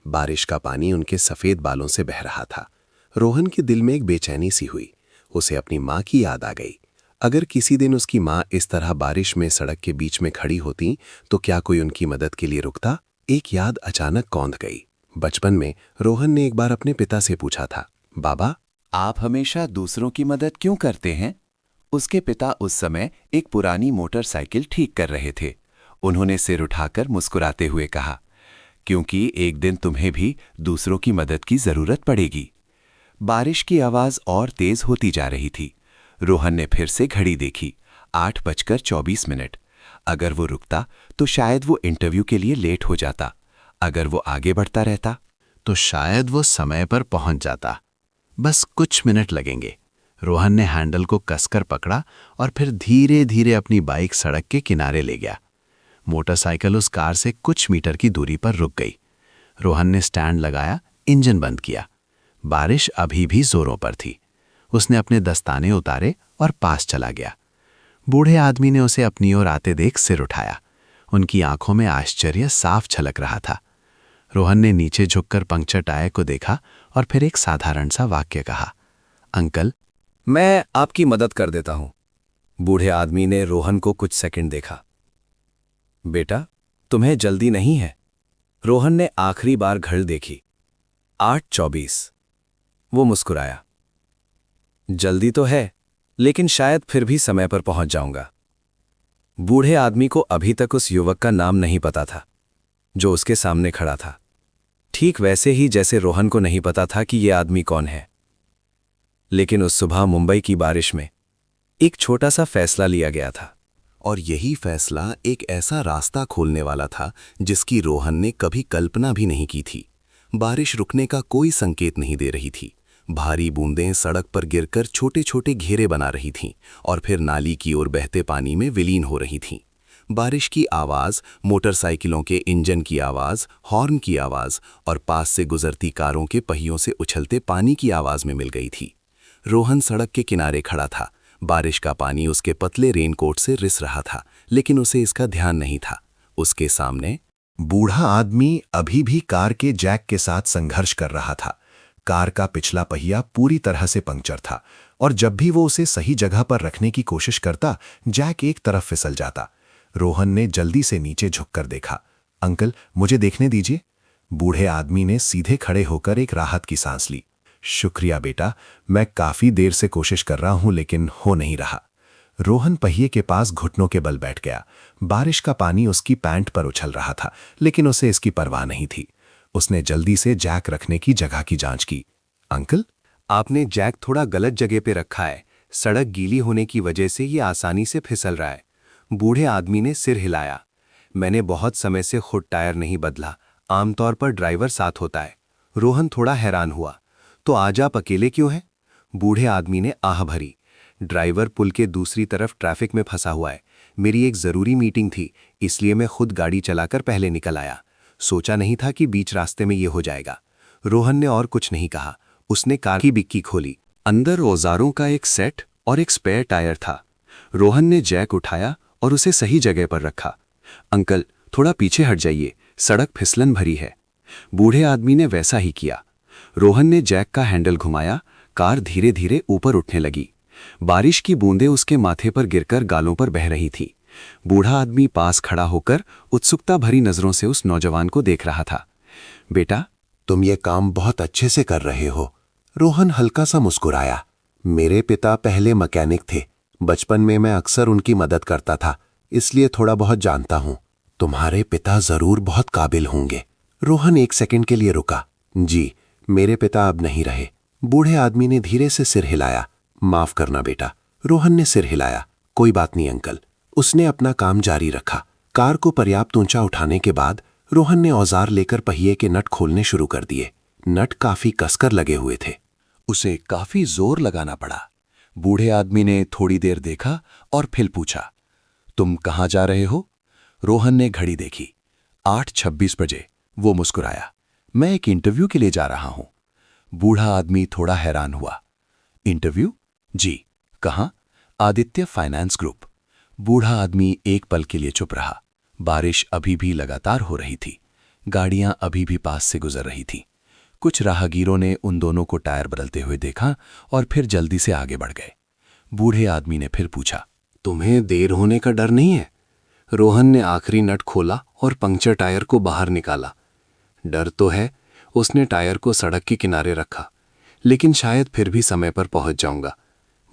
बारिश का पानी उनके सफेद बालों से बह रहा था। रोहन के दिल में एक बेचैनी सी हुई। उसे अपनी माँ की याद आ गई। अगर किसी दिन उसकी माँ इस तरह बारिश में सड़क के बीच में खड़ी होती तो क्या कोई उनकी मदद के लिए रुकता? एक याद अचानक कौंध गई। बचपन में रोहन ने एक बार अपने पिता से पूछा था, बाबा, आप हमेशा दूसरों की मदद क्यों करते हैं? उसके पिता उस समय एक पुरानी मोटरसाइकिल ठीक कर रहे थे। उन्होंने सिर उठाकर मुस्कुराते हुए कहा, क्योंकि एक दिन तुम्हें भी दूसरों की मदद की जरूरत पड़ेगी। बारिश की आवाज और तेज होती जा रही थी। रोहन ने फिर से घड़ी देखी, 8:24। अगर वो रुकता तो शायद वो इंटरव्यू के लिए लेट हो जाता। अगर वो आगे बढ़ता रहता तो शायद वो समय पर पहुंच जाता। बस कुछ मिनट लगेंगे। रोहन ने हैंडल को कसकर पकड़ा और फिर धीरे धीरे अपनी बाइक सड़क के किनारे ले गया। मोटरसाइकिल उस कार से कुछ मीटर की दूरी पर रुक गई। रोहन ने स्टैंड लगाया, इंजन बंद किया। बारिश अभी भी जोरों पर थी। उसने अपने दस्ताने उतारे और पास चला गया। बूढ़े आदमी ने उसे अपनी ओर आते देख सिर उठाया। उनकी आंखों में आश्चर्य साफ झलक रहा था। रोहन ने नीचे झुककर पंक्चर टायर को देखा और फिर एक साधारण सा वाक्य कहा, अंकल, मैं आपकी मदद कर देता हूं। बूढ़े आदमी ने रोहन को कुछ सेकंड देखा। बेटा, तुम्हें जल्दी नहीं है? रोहन ने आखिरी बार घड़ी देखी, 8:24। वो मुस्कुराया, जल्दी तो है, लेकिन शायद फिर भी समय पर पहुंच जाऊंगा। बूढ़े आदमी को अभी तक उस युवक का नाम नहीं पता था जो उसके सामने खड़ा था, ठीक वैसे ही जैसे रोहन को नहीं पता था कि यह आदमी कौन है। लेकिन उस सुबह मुंबई की बारिश में एक छोटा सा फैसला लिया गया था, और यही फैसला एक ऐसा रास्ता खोलने वाला था जिसकी रोहन ने कभी कल्पना भी नहीं की थी। बारिश रुकने का कोई संकेत नहीं दे रही थी। भारी बूंदें सड़क पर गिरकर छोटे छोटे घेरे बना रही थीं और फिर नाली की ओर बहते पानी में विलीन हो रही थीं। बारिश की आवाज़, मोटरसाइकिलों के इंजन की आवाज़, हॉर्न की आवाज़ और पास से गुजरती कारों के पहियों से उछलते पानी की आवाज़ में मिल गई थी। रोहन सड़क के किनारे खड़ा था। बारिश का पानी उसके पतले रेनकोट से रिस रहा था, लेकिन उसे इसका ध्यान नहीं था। उसके सामने बूढ़ा आदमी अभी भी कार के जैक के साथ संघर्ष कर रहा था। कार का पिछला पहिया पूरी तरह से पंक्चर था और जब भी वो उसे सही जगह पर रखने की कोशिश करता, जैक एक तरफ फिसल जाता। रोहन ने जल्दी से नीचे झुककर देखा। अंकल, मुझे देखने दीजिए। बूढ़े आदमी ने सीधे खड़े होकर एक राहत की सांस ली। शुक्रिया बेटा, मैं काफी देर से कोशिश कर रहा हूं लेकिन हो नहीं रहा। रोहन पहिए के पास घुटनों के बल बैठ गया। बारिश का पानी उसकी पैंट पर उछल रहा था, लेकिन उसे इसकी परवाह नहीं थी। उसने जल्दी से जैक रखने की जगह की जांच की। अंकल, आपने जैक थोड़ा गलत जगह पे रखा है। सड़क गीली होने की वजह से ये आसानी से फिसल रहा है। बूढ़े आदमी ने सिर हिलाया। मैंने बहुत समय से खुद टायर नहीं बदला, आमतौर पर ड्राइवर साथ होता है। रोहन थोड़ा हैरान हुआ। तो आज आप अकेले क्यों हैं? बूढ़े आदमी ने आह भरी। ड्राइवर पुल के दूसरी तरफ ट्रैफिक में फंसा हुआ है। मेरी एक जरूरी मीटिंग थी, इसलिए मैं खुद गाड़ी चलाकर पहले निकल आया। सोचा नहीं था कि बीच रास्ते में ये हो जाएगा। रोहन ने और कुछ नहीं कहा। उसने कार की डिक्की खोली। अंदर औजारों का एक सेट और एक स्पेयर टायर था। रोहन ने जैक उठाया और उसे सही जगह पर रखा। अंकल, थोड़ा पीछे हट जाइए, सड़क फिसलन भरी है। बूढ़े आदमी ने वैसा ही किया। रोहन ने जैक का हैंडल घुमाया। कार धीरे धीरे ऊपर उठने लगी। बारिश की बूंदें उसके माथे पर गिरकर गालों पर बह रही थी। बूढ़ा आदमी पास खड़ा होकर उत्सुकता भरी नजरों से उस नौजवान को देख रहा था। बेटा, तुम ये काम बहुत अच्छे से कर रहे हो। रोहन हल्का सा मुस्कुराया। मेरे पिता पहले मैकेनिक थे। बचपन में मैं अक्सर उनकी मदद करता था, इसलिए थोड़ा बहुत जानता हूं। तुम्हारे पिता जरूर बहुत काबिल होंगे। रोहन एक सेकंड के लिए रुका। जी, मेरे पिता अब नहीं रहे। बूढ़े आदमी ने धीरे से सिर हिलाया। माफ करना बेटा। रोहन ने सिर हिलाया। कोई बात नहीं अंकल। उसने अपना काम जारी रखा। कार को पर्याप्त ऊंचा उठाने के बाद रोहन ने औजार लेकर पहिए के नट खोलने शुरू कर दिए। नट काफी कसकर लगे हुए थे। उसे काफी जोर लगाना पड़ा। बूढ़े आदमी ने थोड़ी देर देखा और फिर पूछा, तुम कहाँ जा रहे हो? रोहन ने घड़ी देखी। 8:26 बजे। वो मुस्कुराया। मैं एक इंटरव्यू के लिए जा रहा हूं। बूढ़ा आदमी थोड़ा हैरान हुआ। इंटरव्यू? जी। कहाँ? Aditya finance group. बूढ़ा आदमी एक पल के लिए चुप रहा। बारिश अभी भी लगातार हो रही थी। गाड़ियां अभी भी पास से गुजर रही थीं। कुछ राहगीरों ने उन दोनों को टायर बदलते हुए देखा और फिर जल्दी से आगे बढ़ गए। बूढ़े आदमी ने फिर पूछा, तुम्हें देर होने का डर नहीं है? रोहन ने आखिरी नट खोला और पंक्चर टायर को बाहर निकाला। डर तो है। उसने टायर को सड़क के किनारे रखा। लेकिन शायद फिर भी समय पर पहुंच जाऊंगा।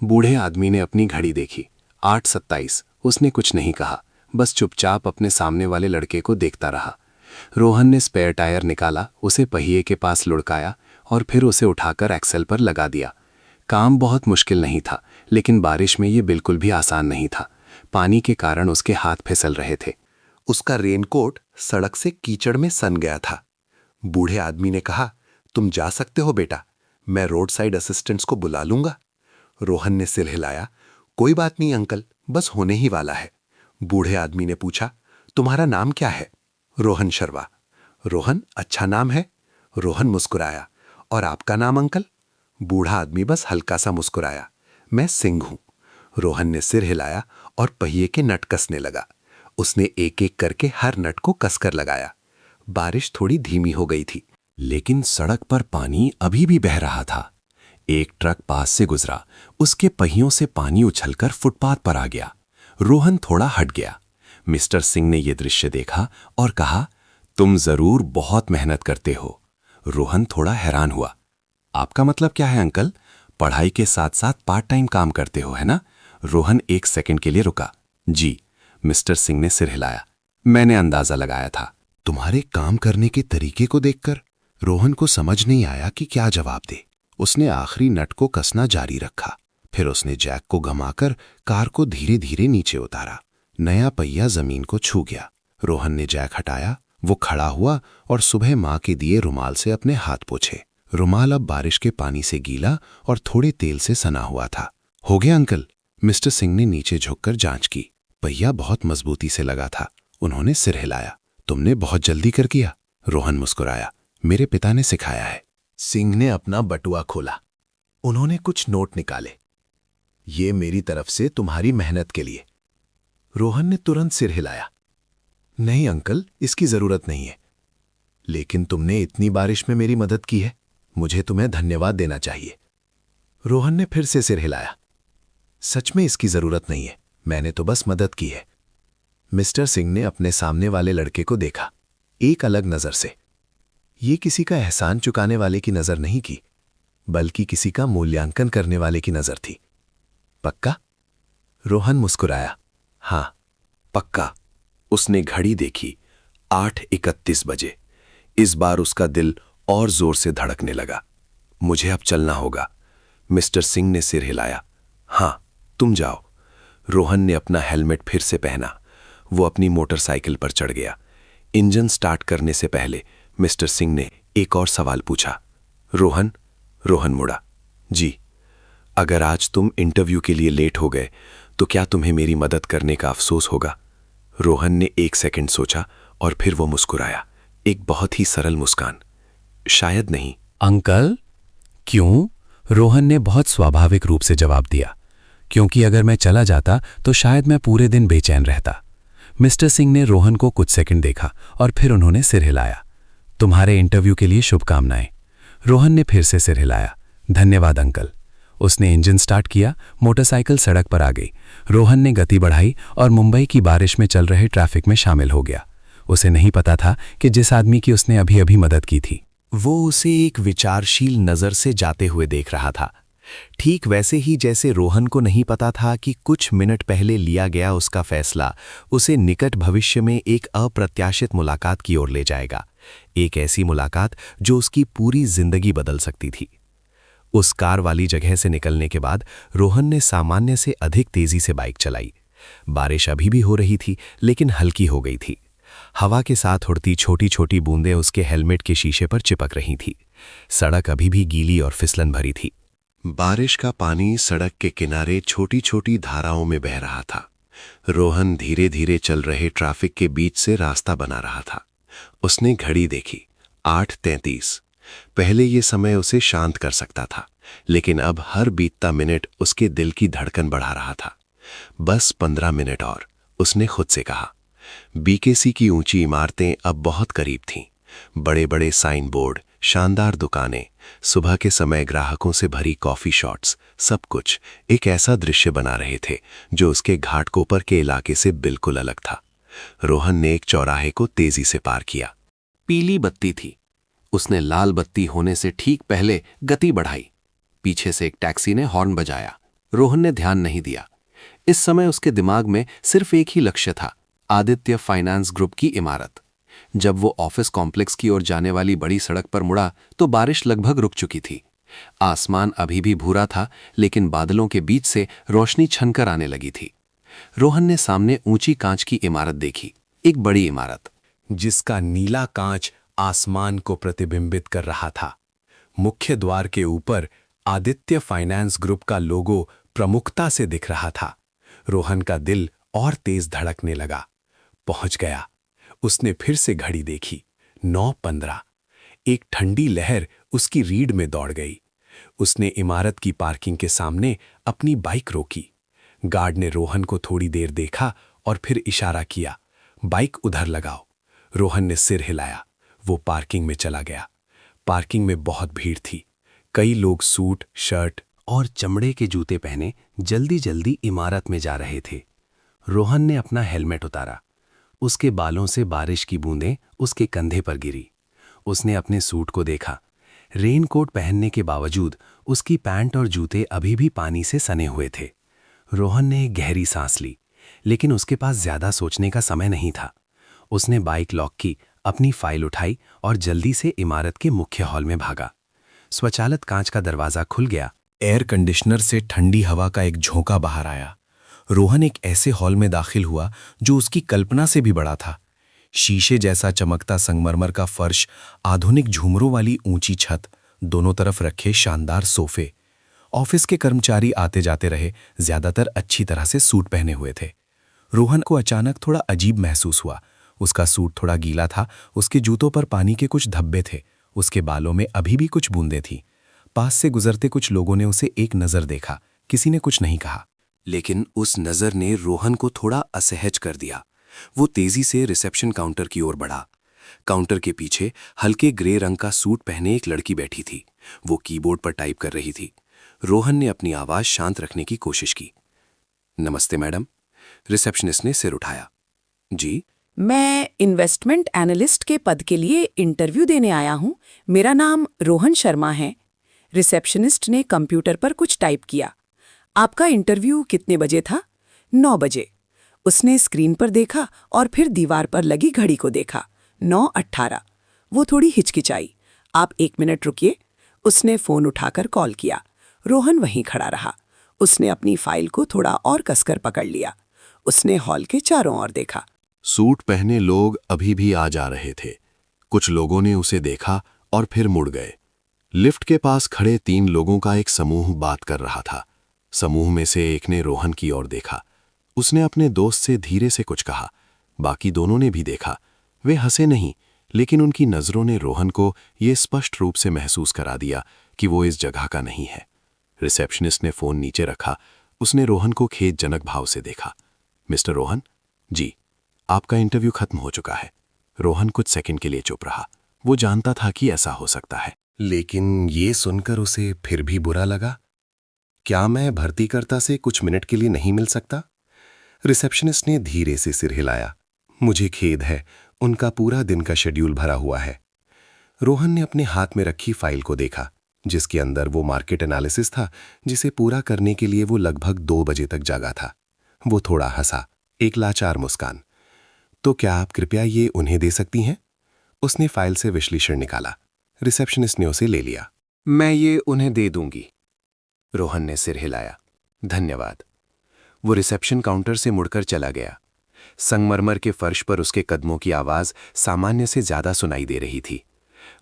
बूढ़े आदमी ने अपनी घड़ी देखी। 8:27। उसने कुछ नहीं कहा, बस चुपचाप अपने सामने वाले लड़के को देखता रहा। रोहन ने स्पेयर टायर निकाला, उसे पहिए के पास लुढ़काया और फिर उसे उठाकर एक्सेल पर लगा दिया। काम बहुत मुश्किल नहीं था, लेकिन बारिश में ये बिल्कुल भी आसान नहीं था। पानी के कारण उसके हाथ फिसल रहे थे। उसका रेनकोट सड़क से कीचड़ में सन गया था। बूढ़े आदमी ने कहा, तुम जा सकते हो बेटा, मैं रोड साइड असिस्टेंट्स को बुला लूंगा। रोहन ने सिर हिलाया। कोई बात नहीं अंकल, बस होने ही वाला है। बूढ़े आदमी ने पूछा, तुम्हारा नाम क्या है? रोहन शर्मा। रोहन अच्छा नाम है। रोहन मुस्कुराया। और आपका नाम अंकल? बूढ़ा आदमी बस हल्का सा मुस्कुराया। मैं सिंह हूं। रोहन ने सिर हिलाया और पहिए के नट कसने लगा। उसने एक एक करके हर नट को कसकर लगाया। बारिश थोड़ी धीमी हो गई थी, लेकिन सड़क पर पानी अभी भी बह रहा था। एक ट्रक पास से गुजरा। उसके पहियों से पानी उछलकर फुटपाथ पर आ गया। रोहन थोड़ा हट गया। मिस्टर सिंह ने यह दृश्य देखा और कहा, तुम जरूर बहुत मेहनत करते हो। रोहन थोड़ा हैरान हुआ। आपका मतलब क्या है अंकल? पढ़ाई के साथ साथ पार्ट टाइम काम करते हो, है ना? रोहन एक सेकंड के लिए रुका। जी। मिस्टर सिंह ने सिर हिलाया। मैंने अंदाजा लगाया था। तुम्हारे काम करने के तरीके को देखकर रोहन को समझ नहीं आया कि क्या जवाब दे। उसने आखिरी नट को कसना जारी रखा। फिर उसने जैक को घुमाकर कार को धीरे धीरे नीचे उतारा। नया पहिया जमीन को छू गया। रोहन ने जैक हटाया। वो खड़ा हुआ और सुबह मां के दिए रुमाल से अपने हाथ पोंछे। रुमाल अब बारिश के पानी से गीला और थोड़े तेल से सना हुआ था। हो गया अंकल? मिस्टर सिंह ने नीचे झुककर जांच की। पहिया बहुत मजबूती से लगा था। उन्होंने सिर हिलाया। तुमने बहुत जल्दी कर किया। रोहन मुस्कुराया। मेरे पिता ने सिखाया है। सिंह ने अपना बटुआ खोला। उन्होंने कुछ नोट निकाले। ये मेरी तरफ से तुम्हारी मेहनत के लिए। रोहन ने तुरंत सिर हिलाया। नहीं अंकल, इसकी जरूरत नहीं है। लेकिन तुमने इतनी बारिश में मेरी मदद की है, मुझे तुम्हें धन्यवाद देना चाहिए। रोहन ने फिर से सिर हिलाया। सच में इसकी जरूरत नहीं है, मैंने तो बस मदद की है। मिस्टर सिंह ने अपने सामने वाले लड़के को देखा, एक अलग नजर से। ये किसी का एहसान चुकाने वाले की नजर नहीं की, बल्कि किसी का मूल्यांकन करने वाले की नजर थी। पक्का? रोहन मुस्कुराया। हां, पक्का। उसने घड़ी देखी, 8:31 बजे। इस बार उसका दिल और जोर से धड़कने लगा। मुझे अब चलना होगा। मिस्टर सिंह ने सिर हिलाया। हां, तुम जाओ। रोहन ने अपना हेलमेट फिर से पहना। वो अपनी मोटरसाइकिल पर चढ़ गया। इंजन स्टार्ट करने से पहले मिस्टर सिंह ने एक और सवाल पूछा। रोहन? रोहन मुड़ा। जी। अगर आज तुम इंटरव्यू के लिए लेट हो गए तो क्या तुम्हें मेरी मदद करने का अफसोस होगा? रोहन ने 1 सेकंड सोचा और फिर वो मुस्कुराया, एक बहुत ही सरल मुस्कान। शायद नहीं। अंकल? क्यों? रोहन ने बहुत स्वाभाविक रूप से जवाब दिया। क्योंकि अगर मैं चला जाता तो शायद मैं पूरे दिन बेचैन रहता। मिस्टर सिंह ने रोहन को कुछ सेकंड देखा और फिर उन्होंने सिर हिलाया। तुम्हारे इंटरव्यू के लिए शुभकामनाएं। रोहन ने फिर से सिर हिलाया। धन्यवाद अंकल। उसने इंजन स्टार्ट किया, मोटरसाइकिल सड़क पर आ गई। रोहन ने गति बढ़ाई और मुंबई की बारिश में चल रहे ट्रैफिक में शामिल हो गया। उसे नहीं पता था कि जिस आदमी की उसने अभी अभी मदद की थी, वो उसे एक विचारशील नजर से जाते हुए देख रहा था। ठीक वैसे ही जैसे रोहन को नहीं पता था कि कुछ मिनट पहले लिया गया उसका फैसला उसे निकट भविष्य में एक अप्रत्याशित मुलाकात की ओर ले जाएगा। एक ऐसी मुलाकात जो उसकी पूरी जिंदगी बदल सकती थी। उस कार वाली जगह से निकलने के बाद रोहन ने सामान्य से अधिक तेजी से बाइक चलाई। बारिश अभी भी हो रही थी, लेकिन हल्की हो गई थी। हवा के साथ उड़ती छोटी छोटी बूंदें उसके हेलमेट के शीशे पर चिपक रही थी। सड़क अभी भी गीली और फिसलन भरी थी। बारिश का पानी सड़क के किनारे छोटी छोटी धाराओं में बह रहा था। रोहन धीरे धीरे चल रहे ट्रैफिक के बीच से रास्ता बना रहा था। उसने घड़ी देखी, 8:33। पहले ये समय उसे शांत कर सकता था, लेकिन अब हर बीतता मिनट उसके दिल की धड़कन बढ़ा रहा था। बस 15 मिनट और, उसने खुद से कहा। बीकेसी की ऊंची इमारतें अब बहुत करीब थीं। बड़े बड़े साइन बोर्ड, शानदार दुकानें, सुबह के समय ग्राहकों से भरी कॉफी शॉट्स, सब कुछ एक ऐसा दृश्य बना रहे थे जो उसके घाटकोपर के इलाके से बिल्कुल अलग था। रोहन ने एक चौराहे को तेजी से पार किया। पीली बत्ती थी। उसने लाल बत्ती होने से ठीक पहले गति बढ़ाई। पीछे से एक टैक्सी ने हॉर्न बजाया। रोहन ने ध्यान नहीं दिया। इस समय उसके दिमाग में सिर्फ एक ही लक्ष्य था, आदित्य फाइनेंस ग्रुप की इमारत। जब वो ऑफिस कॉम्प्लेक्स की ओर जाने वाली बड़ी सड़क पर मुड़ा तो बारिश लगभग रुक चुकी थी। आसमान अभी भी भूरा था, लेकिन बादलों के बीच से रोशनी छनकर आने लगी थी। रोहन ने सामने ऊंची कांच की इमारत देखी, एक बड़ी इमारत जिसका नीला कांच आसमान को प्रतिबिंबित कर रहा था। मुख्य द्वार के ऊपर आदित्य फाइनेंस ग्रुप का लोगो प्रमुखता से दिख रहा था। रोहन का दिल और तेज धड़कने लगा। पहुंच गया। उसने फिर से घड़ी देखी, 9:15। एक ठंडी लहर उसकी रीढ़ में दौड़ गई। उसने इमारत की पार्किंग के सामने अपनी बाइक रोकी। गार्ड ने रोहन को थोड़ी देर देखा और फिर इशारा किया, बाइक उधर लगाओ। रोहन ने सिर हिलाया। वो पार्किंग में चला गया। पार्किंग में बहुत भीड़ थी। कई लोग सूट, शर्ट और चमड़े के जूते पहने जल्दी जल्दी इमारत में जा रहे थे। रोहन ने अपना हेलमेट उतारा। उसके बालों से बारिश की बूंदें उसके कंधे पर गिरी। उसने अपने सूट को देखा। रेनकोट पहनने के बावजूद उसकी पैंट और जूते अभी भी पानी से सने हुए थे। रोहन ने एक गहरी सांस ली, लेकिन उसके पास ज्यादा सोचने का समय नहीं था। उसने बाइक लॉक की, अपनी फाइल उठाई और जल्दी से इमारत के मुख्य हॉल में भागा। स्वचालित कांच का दरवाजा खुल गया। एयर कंडीशनर से ठंडी हवा का एक झोंका बाहर आया। रोहन एक ऐसे हॉल में दाखिल हुआ जो उसकी कल्पना से भी बड़ा था। शीशे जैसा चमकता संगमरमर का फर्श, आधुनिक झूमरों वाली ऊंची छत, दोनों तरफ रखे शानदार सोफे। ऑफिस के कर्मचारी आते जाते रहे, ज्यादातर अच्छी तरह से सूट पहने हुए थे। रोहन को अचानक थोड़ा अजीब महसूस हुआ। उसका सूट थोड़ा गीला था, उसके जूतों पर पानी के कुछ धब्बे थे, उसके बालों में अभी भी कुछ बूंदें थीं। पास से गुजरते कुछ लोगों ने उसे एक नज़र देखा। किसी ने कुछ नहीं कहा, लेकिन उस नज़र ने रोहन को थोड़ा असहज कर दिया। वो तेजी से रिसेप्शन काउंटर की ओर बढ़ा। काउंटर के पीछे हल्के ग्रे रंग का सूट पहने एक लड़की बैठी थी। वो कीबोर्ड पर टाइप कर रही थी। रोहन ने अपनी आवाज शांत रखने की कोशिश की। नमस्ते मैडम। रिसेप्शनिस्ट ने सिर उठाया। जी? मैं इन्वेस्टमेंट एनालिस्ट के पद के लिए इंटरव्यू देने आया हूँ। मेरा नाम रोहन शर्मा है। रिसेप्शनिस्ट ने कंप्यूटर पर कुछ टाइप किया। आपका इंटरव्यू कितने बजे था? 9 बजे। उसने स्क्रीन पर देखा और फिर दीवार पर लगी घड़ी को देखा। 9:18। वो थोड़ी हिचकिचाई। आप 1 मिनट रुकिए। उसने फ़ोन उठाकर कॉल किया। रोहन वहीं खड़ा रहा। उसने अपनी फाइल को थोड़ा और कसकर पकड़ लिया। उसने हॉल के चारों ओर देखा। सूट पहने लोग अभी भी आ जा रहे थे। कुछ लोगों ने उसे देखा और फिर मुड़ गए। लिफ्ट के पास खड़े 3 लोगों का एक समूह बात कर रहा था। समूह में से एक ने रोहन की ओर देखा। उसने अपने दोस्त से धीरे से कुछ कहा। बाकी दोनों ने भी देखा। वे हंसे नहीं, लेकिन उनकी नज़रों ने रोहन को ये स्पष्ट रूप से महसूस करा दिया कि वो इस जगह का नहीं है। रिसेप्शनिस्ट ने फ़ोन नीचे रखा। उसने रोहन को खेदजनक भाव से देखा। मिस्टर रोहन? जी। आपका इंटरव्यू खत्म हो चुका है। रोहन कुछ सेकंड के लिए चुप रहा। वो जानता था कि ऐसा हो सकता है। लेकिन ये सुनकर उसे फिर भी बुरा लगा। क्या मैं भर्तीकर्ता से कुछ मिनट के लिए नहीं मिल सकता? रिसेप्शनिस्ट ने धीरे से सिर हिलाया। मुझे खेद है, उनका पूरा दिन का शेड्यूल भरा हुआ है। रोहन ने अपने हाथ में रखी फाइल को देखा, जिसके अंदर वो मार्केट एनालिसिस था, जिसे पूरा करने के लिए वो लगभग 2 बजे तक जागा था। वो थोड़ा हंसा, एक लाचार मुस्कान। तो क्या आप कृपया ये उन्हें दे सकती हैं? उसने फाइल से विश्लेषण निकाला। रिसेप्शनिस्ट ने उसे ले लिया। मैं ये उन्हें दे दूंगी। रोहन ने सिर हिलाया। धन्यवाद। वो रिसेप्शन काउंटर से मुड़कर चला गया। संगमरमर के फर्श पर उसके कदमों की आवाज सामान्य से ज्यादा सुनाई दे रही थी।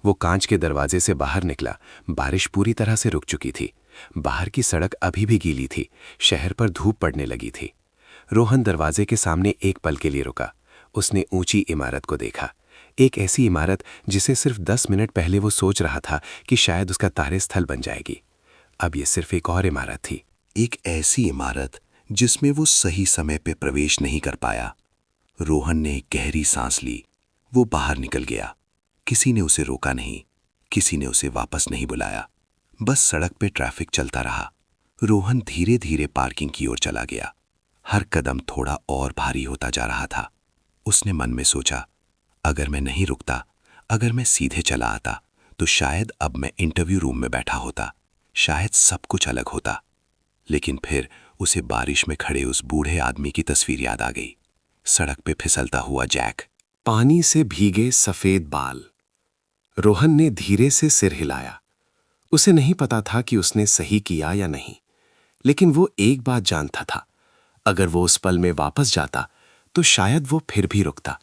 वो कांच के दरवाजे से बाहर निकला। बारिश पूरी तरह से रुक चुकी थी। बाहर की सड़क अभी भी गीली थी। शहर पर धूप पड़ने लगी थी। रोहन दरवाजे के सामने एक पल के लिए रुका। उसने ऊंची इमारत को देखा। एक ऐसी इमारत जिसे सिर्फ 10 मिनट पहले वो सोच रहा था कि शायद उसका तारेस्थल बन जाएगी। अब ये सिर्फ एक और इमारत थी। एक ऐसी इमारत जिसमें वो सही समय पे प्रवेश नहीं कर पाया। रोहन ने एक गहरी सांस ली। वो बाहर निकल गया। किसी ने उसे रोका नहीं, किसी ने उसे वापस नहीं बुलाया। बस सड़क पे ट्रैफिक चलता रहा। रोहन धीरे धीरे पार्किंग की ओर चला गया। हर कदम थोड़ा और भारी होता जा रहा था। उसने मन में सोचा, अगर मैं नहीं रुकता, अगर मैं सीधे चला आता, तो शायद अब मैं इंटरव्यू रूम में बैठा होता। शायद सब कुछ अलग होता। लेकिन फिर उसे बारिश में खड़े उस बूढ़े आदमी की तस्वीर याद आ गई। सड़क पे फिसलता हुआ जैक, पानी से भीगे सफेद बाल। रोहन ने धीरे से सिर हिलाया। उसे नहीं पता था कि उसने सही किया या नहीं, लेकिन वो एक बात जानता था, अगर वो उस पल में वापस जाता तो शायद वो फिर भी रुकता।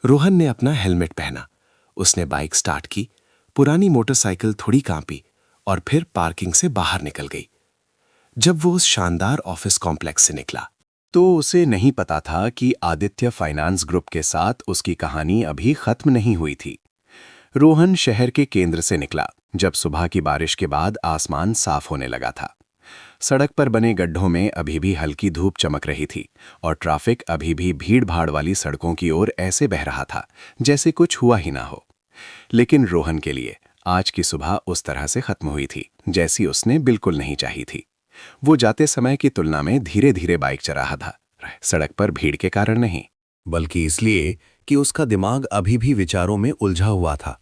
रोहन ने अपना हेलमेट पहना। उसने बाइक स्टार्ट की। पुरानी मोटरसाइकिल थोड़ी कांपी और फिर पार्किंग से बाहर निकल गई। जब वो उस शानदार ऑफिस कॉम्प्लेक्स से निकला तो उसे नहीं पता था कि आदित्य फाइनेंस ग्रुप के साथ उसकी कहानी अभी खत्म नहीं हुई थी। रोहन शहर के केंद्र से निकला जब सुबह की बारिश के बाद आसमान साफ होने लगा था। सड़क पर बने गड्ढों में अभी भी हल्की धूप चमक रही थी और ट्रैफिक अभी भी भीड़-भाड़ वाली सड़कों की ओर ऐसे बह रहा था जैसे कुछ हुआ ही ना हो। लेकिन रोहन के लिए आज की सुबह उस तरह से खत्म हुई थी जैसी उसने बिल्कुल नहीं चाही थी। वो जाते समय की तुलना में धीरे-धीरे बाइक चला रहा था, सड़क पर भीड़ के कारण नहीं, बल्कि इसलिए कि उसका दिमाग अभी भी विचारों में उलझा हुआ था।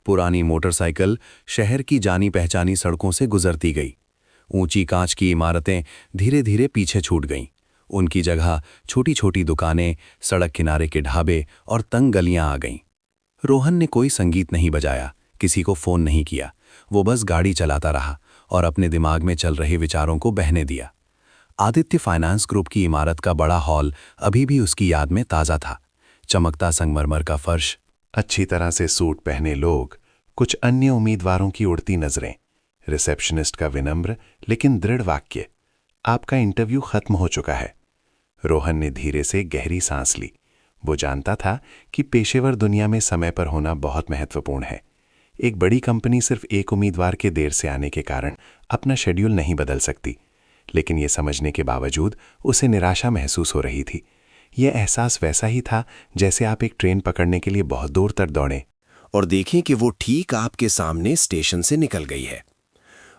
पुरानी मोटरसाइकिल शहर की जानी पहचानी सड़कों से गुजरती गई। ऊंची कांच की इमारतें धीरे धीरे पीछे छूट गईं। उनकी जगह छोटी छोटी दुकानें, सड़क किनारे के ढाबे और तंग गलियां आ गईं। रोहन ने कोई संगीत नहीं बजाया, किसी को फोन नहीं किया। वो बस गाड़ी चलाता रहा और अपने दिमाग में चल रहे विचारों को बहने दिया। आदित्य फाइनेंस ग्रुप की इमारत का बड़ा हॉल अभी भी उसकी याद में ताज़ा था। चमकता संगमरमर का फर्श, अच्छी तरह से सूट पहने लोग, कुछ अन्य उम्मीदवारों की उड़ती नजरें, रिसेप्शनिस्ट का विनम्र लेकिन दृढ़ वाक्य, आपका इंटरव्यू खत्म हो चुका है। रोहन ने धीरे से गहरी सांस ली। वो जानता था कि पेशेवर दुनिया में समय पर होना बहुत महत्वपूर्ण है। एक बड़ी कंपनी सिर्फ एक उम्मीदवार के देर से आने के कारण अपना शेड्यूल नहीं बदल सकती, लेकिन ये समझने के बावजूद उसे निराशा महसूस हो रही थी। यह एहसास वैसा ही था जैसे आप एक ट्रेन पकड़ने के लिए बहुत दूर तक दौड़ें और देखें कि वो ठीक आपके सामने स्टेशन से निकल गई है।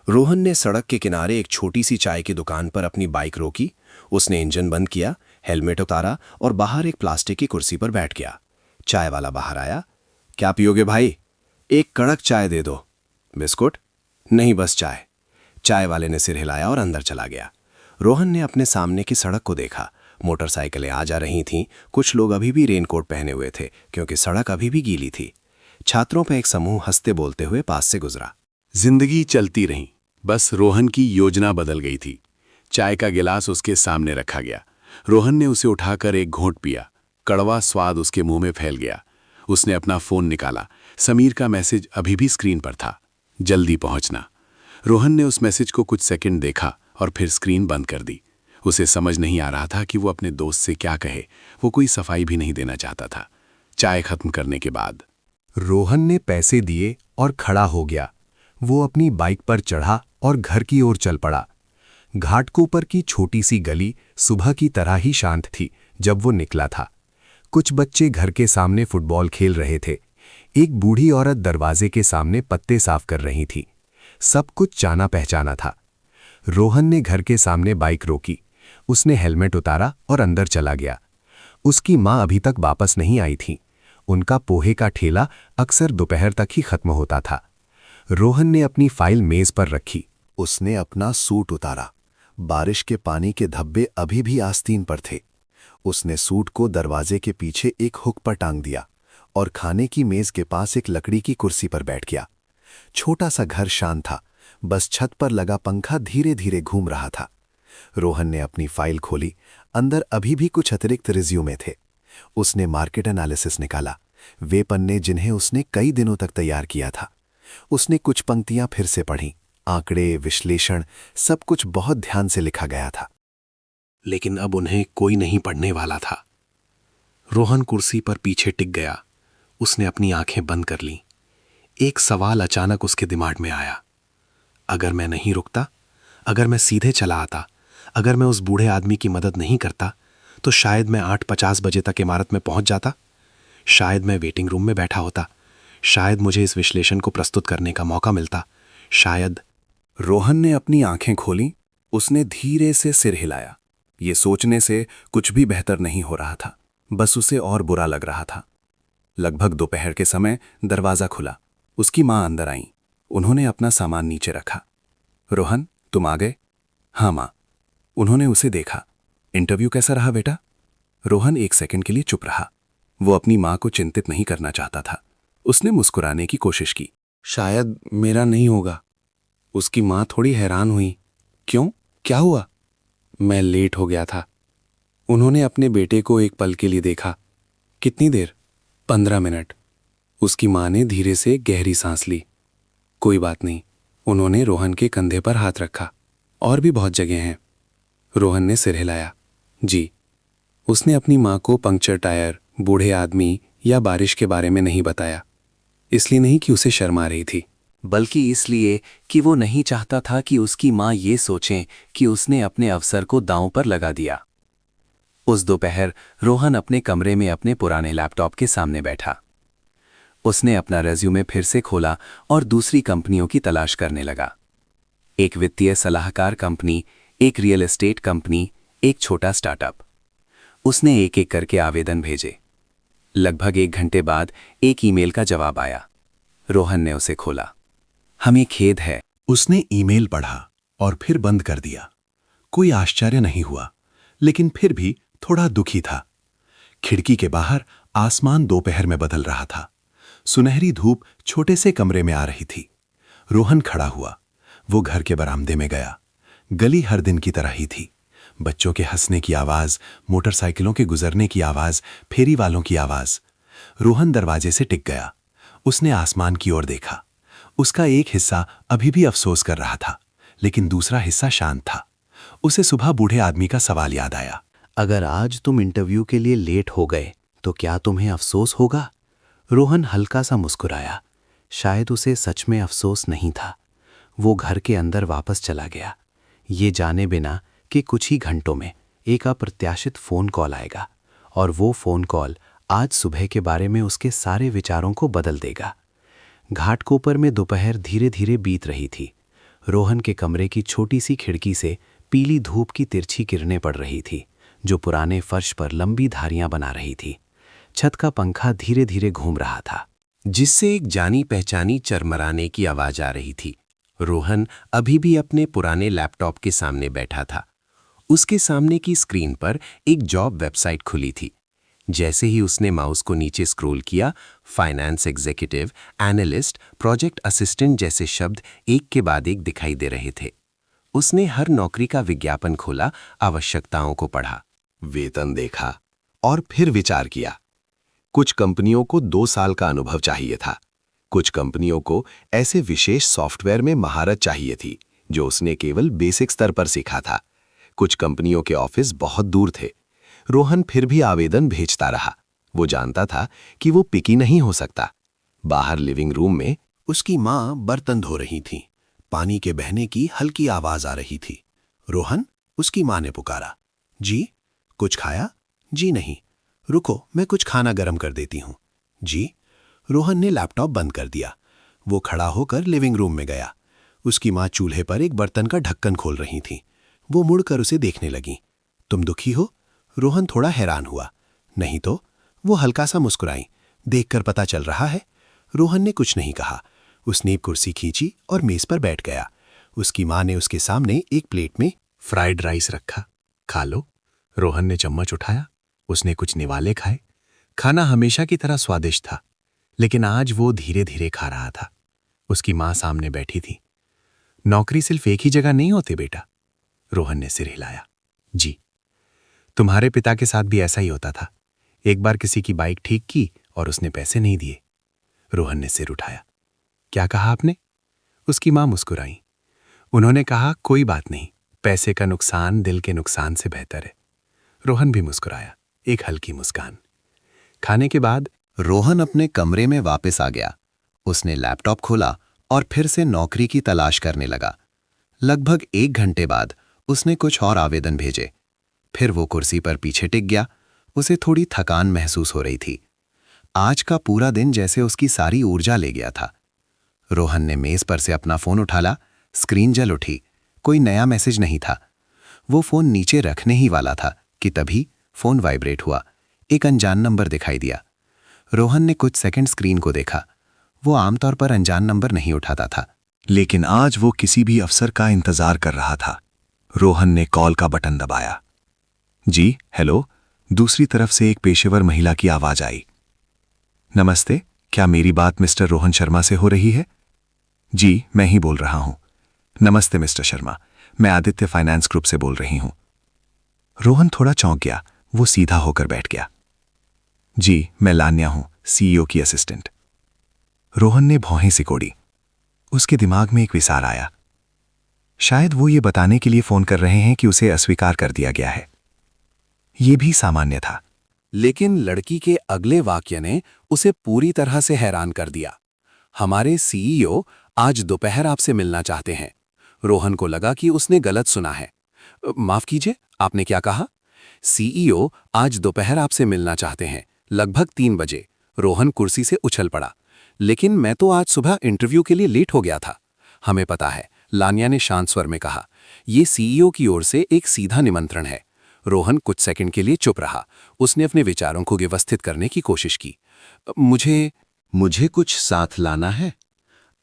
रोहन ने सड़क के किनारे एक छोटी सी चाय की दुकान पर अपनी बाइक रोकी। उसने इंजन बंद किया, हेलमेट उतारा और बाहर एक प्लास्टिक की कुर्सी पर बैठ गया। चाय वाला बाहर आया। क्या पियोगे भाई? एक कड़क चाय दे दो। बिस्कुट? नहीं, बस चाय। चाय वाले ने सिर हिलाया और अंदर चला गया। रोहन ने अपने सामने की सड़क को देखा। मोटरसाइकिलें आ जा रही थीं। कुछ लोग अभी भी रेनकोट पहने हुए थे क्योंकि सड़क अभी भी गीली थी। छात्रों पर एक समूह हंसते बोलते हुए पास से गुजरा। जिंदगी चलती रही, बस रोहन की योजना बदल गई थी। चाय का गिलास उसके सामने रखा गया। रोहन ने उसे उठाकर एक घोंट पिया। कड़वा स्वाद उसके मुंह में फैल गया। उसने अपना फोन निकाला। समीर का मैसेज अभी भी स्क्रीन पर था, जल्दी पहुंचना। रोहन ने उस मैसेज को कुछ सेकंड देखा और फिर स्क्रीन बंद कर दी। उसे समझ नहीं आ रहा था कि वो अपने दोस्त से क्या कहे। वो कोई सफाई भी नहीं देना चाहता था। चाय खत्म करने के बाद रोहन ने पैसे दिए और खड़ा हो गया। वो अपनी बाइक पर चढ़ा और घर की ओर चल पड़ा। घाटकोपर की छोटी सी गली सुबह की तरह ही शांत थी जब वो निकला था। कुछ बच्चे घर के सामने फुटबॉल खेल रहे थे। एक बूढ़ी औरत दरवाजे के सामने पत्ते साफ कर रही थी। सब कुछ जाना पहचाना था। रोहन ने घर के सामने बाइक रोकी। उसने हेलमेट उतारा और अंदर चला गया। उसकी माँ अभी तक वापस नहीं आई थी। उनका पोहे का ठेला अक्सर दोपहर तक ही खत्म होता था। रोहन ने अपनी फाइल मेज पर रखी। उसने अपना सूट उतारा। बारिश के पानी के धब्बे अभी भी आस्तीन पर थे। उसने सूट को दरवाजे के पीछे एक हुक पर टांग दिया और खाने की मेज के पास एक लकड़ी की कुर्सी पर बैठ गया। छोटा सा घर शांत था, बस छत पर लगा पंखा धीरे धीरे घूम रहा था। रोहन ने अपनी फाइल खोली। अंदर अभी भी कुछ अतिरिक्त रिज्यूमे थे। उसने मार्केट एनालिसिस निकाला, वे पन्ने जिन्हें उसने कई दिनों तक तैयार किया था। उसने कुछ पंक्तियां फिर से पढ़ीं। आंकड़े, विश्लेषण, सब कुछ बहुत ध्यान से लिखा गया था। लेकिन अब उन्हें कोई नहीं पढ़ने वाला था। रोहन कुर्सी पर पीछे टिक गया। उसने अपनी आंखें बंद कर लीं। एक सवाल अचानक उसके दिमाग में आया। अगर मैं नहीं रुकता, अगर मैं सीधे चला आता, अगर मैं उस बूढ़े आदमी की मदद नहीं करता, तो शायद मैं 8:50 बजे तक इमारत में पहुंच जाता। शायद मैं वेटिंग रूम में बैठा होता। शायद मुझे इस विश्लेषण को प्रस्तुत करने का मौका मिलता। शायद। रोहन ने अपनी आंखें खोलीं। उसने धीरे से सिर हिलाया। ये सोचने से कुछ भी बेहतर नहीं हो रहा था, बस उसे और बुरा लग रहा था। लगभग दोपहर के समय दरवाज़ा खुला। उसकी माँ अंदर आईं। उन्होंने अपना सामान नीचे रखा। रोहन, तुम आ गए? हाँ माँ। उन्होंने उसे देखा। इंटरव्यू कैसा रहा बेटा? रोहन एक सेकंड के लिए चुप रहा। वो अपनी माँ को चिंतित नहीं करना चाहता था। उसने मुस्कुराने की कोशिश की। शायद मेरा नहीं होगा। उसकी माँ थोड़ी हैरान हुई। क्यों, क्या हुआ? मैं लेट हो गया था। उन्होंने अपने बेटे को एक पल के लिए देखा। कितनी देर? 15 मिनट। उसकी माँ ने धीरे से गहरी सांस ली। कोई बात नहीं। उन्होंने रोहन के कंधे पर हाथ रखा। और भी बहुत जगह हैं। रोहन ने सिर हिलाया। जी। उसने अपनी माँ को पंक्चर टायर, बूढ़े आदमी या बारिश के बारे में नहीं बताया। इसलिए नहीं कि उसे शर्म आ रही थी, बल्कि इसलिए कि वो नहीं चाहता था कि उसकी माँ ये सोचें कि उसने अपने अवसर को दांव पर लगा दिया। उस दोपहर रोहन अपने कमरे में अपने पुराने लैपटॉप के सामने बैठा। उसने अपना रेज्यूमे फिर से खोला और दूसरी कंपनियों की तलाश करने लगा। एक वित्तीय सलाहकार कंपनी, एक रियल एस्टेट कंपनी, एक छोटा स्टार्टअप। उसने एक एक करके आवेदन भेजे। लगभग 1 घंटे बाद एक ईमेल का जवाब आया। रोहन ने उसे खोला। हमें खेद है। उसने ईमेल पढ़ा और फिर बंद कर दिया। कोई आश्चर्य नहीं हुआ, लेकिन फिर भी थोड़ा दुखी था। खिड़की के बाहर आसमान दोपहर में बदल रहा था। सुनहरी धूप छोटे से कमरे में आ रही थी। रोहन खड़ा हुआ। वो घर के बरामदे में गया। गली हर दिन की तरह ही थी। बच्चों के हंसने की आवाज, मोटरसाइकिलों के गुजरने की आवाज, फेरी वालों की आवाज। रोहन दरवाजे से टिक गया। उसने आसमान की ओर देखा। उसका एक हिस्सा अभी भी अफसोस कर रहा था, लेकिन दूसरा हिस्सा शांत था। उसे सुबह बूढ़े आदमी का सवाल याद आया। अगर आज तुम इंटरव्यू के लिए लेट हो गए तो क्या तुम्हें अफसोस होगा? रोहन हल्का सा मुस्कुराया। शायद उसे सच में अफसोस नहीं था। वो घर के अंदर वापस चला गया, ये जाने बिना कि कुछ ही घंटों में एक अप्रत्याशित फ़ोन कॉल आएगा और वो फ़ोन कॉल आज सुबह के बारे में उसके सारे विचारों को बदल देगा। घाटकोपर में दोपहर धीरे धीरे बीत रही थी। रोहन के कमरे की छोटी सी खिड़की से पीली धूप की तिरछी किरणें पड़ रही थी, जो पुराने फर्श पर लंबी धारियां बना रही थी। छत का पंखा धीरे धीरे घूम रहा था, जिससे एक जानी पहचानी चरमराने की आवाज आ रही थी। रोहन अभी भी अपने पुराने लैपटॉप के सामने बैठा था। उसके सामने की स्क्रीन पर एक जॉब वेबसाइट खुली थी। जैसे ही उसने माउस को नीचे स्क्रॉल किया, finance executive, analyst, project assistant जैसे शब्द एक के बाद एक दिखाई दे रहे थे। उसने हर नौकरी का विज्ञापन खोला, आवश्यकताओं को पढ़ा, वेतन देखा और फिर विचार किया। कुछ कंपनियों को 2 साल का अनुभव चाहिए था। कुछ कंपनियों को ऐसे विशेष सॉफ्टवेयर में महारत चाहिए थी जो उसने केवल बेसिक स्तर पर सीखा था। कुछ कंपनियों के ऑफिस बहुत दूर थे। रोहन फिर भी आवेदन भेजता रहा। वो जानता था कि वो पिकी नहीं हो सकता। बाहर लिविंग रूम में उसकी माँ बर्तन धो रही थीं। पानी के बहने की हल्की आवाज आ रही थी। रोहन, उसकी माँ ने पुकारा। जी, कुछ खाया? जी नहीं। रुको, मैं कुछ खाना गर्म कर देती हूँ। जी। रोहन ने लैपटॉप बंद कर दिया। वो खड़ा होकर लिविंग रूम में गया। उसकी माँ चूल्हे पर एक बर्तन का ढक्कन खोल रही थी। वो मुड़कर उसे देखने लगी। तुम दुखी हो? रोहन थोड़ा हैरान हुआ। नहीं तो। वो हल्का सा मुस्कुराई। देखकर पता चल रहा है। रोहन ने कुछ नहीं कहा। उसने एक कुर्सी खींची और मेज पर बैठ गया। उसकी माँ ने उसके सामने एक प्लेट में फ्राइड राइस रखा। खा लो। रोहन ने चम्मच उठाया। उसने कुछ निवाले खाए। खाना हमेशा की तरह स्वादिष्ट था, लेकिन आज वो धीरे धीरे खा रहा था। उसकी माँ सामने बैठी थी। नौकरी सिर्फ एक ही जगह नहीं होती बेटा। रोहन ने सिर हिलाया। जी। तुम्हारे पिता के साथ भी ऐसा ही होता था। एक बार किसी की बाइक ठीक की और उसने पैसे नहीं दिए। रोहन ने सिर उठाया। क्या कहा आपने? उसकी माँ मुस्कुराई। उन्होंने कहा, कोई बात नहीं, पैसे का नुकसान दिल के नुकसान से बेहतर है। रोहन भी मुस्कुराया, एक हल्की मुस्कान। खाने के बाद रोहन अपने कमरे में वापस आ गया। उसने लैपटॉप खोला और फिर से नौकरी की तलाश करने लगा। लगभग 1 घंटे बाद उसने कुछ और आवेदन भेजे। फिर वो कुर्सी पर पीछे टिक गया। उसे थोड़ी थकान महसूस हो रही थी। आज का पूरा दिन जैसे उसकी सारी ऊर्जा ले गया था। रोहन ने मेज पर से अपना फोन उठाला। स्क्रीन जल उठी। कोई नया मैसेज नहीं था। वो फोन नीचे रखने ही वाला था कि तभी फोन वाइब्रेट हुआ। एक अनजान नंबर दिखाई दिया। रोहन ने कुछ सेकंड स्क्रीन को देखा। वो आमतौर पर अनजान नंबर नहीं उठाता था, लेकिन आज वो किसी भी अवसर का इंतजार कर रहा था। रोहन ने कॉल का बटन दबाया। जी, हेलो। दूसरी तरफ से एक पेशेवर महिला की आवाज आई। नमस्ते, क्या मेरी बात मिस्टर रोहन शर्मा से हो रही है? जी, मैं ही बोल रहा हूं। नमस्ते मिस्टर शर्मा, मैं आदित्य फाइनेंस ग्रुप से बोल रही हूं। रोहन थोड़ा चौंक गया। वो सीधा होकर बैठ गया। जी, मैं लान्या हूं, सीईओ की असिस्टेंट। रोहन ने भौहें सिकोड़ी। उसके दिमाग में एक विचार आया। शायद वो ये बताने के लिए फोन कर रहे हैं कि उसे अस्वीकार कर दिया गया है। ये भी सामान्य था। लेकिन लड़की के अगले वाक्य ने उसे पूरी तरह से हैरान कर दिया। हमारे सीईओ आज दोपहर आपसे मिलना चाहते हैं। रोहन को लगा कि उसने गलत सुना है। माफ कीजिए, आपने क्या कहा? सीईओ आज दोपहर आपसे मिलना चाहते हैं, लगभग 3 बजे। रोहन कुर्सी से उछल पड़ा। लेकिन मैं तो आज सुबह इंटरव्यू के लिए लेट हो गया था। हमें पता है, लान्या ने शांत स्वर में कहा। ये सीईओ की ओर से एक सीधा निमंत्रण है। रोहन कुछ सेकंड के लिए चुप रहा। उसने अपने विचारों को व्यवस्थित करने की कोशिश की। मुझे कुछ साथ लाना है।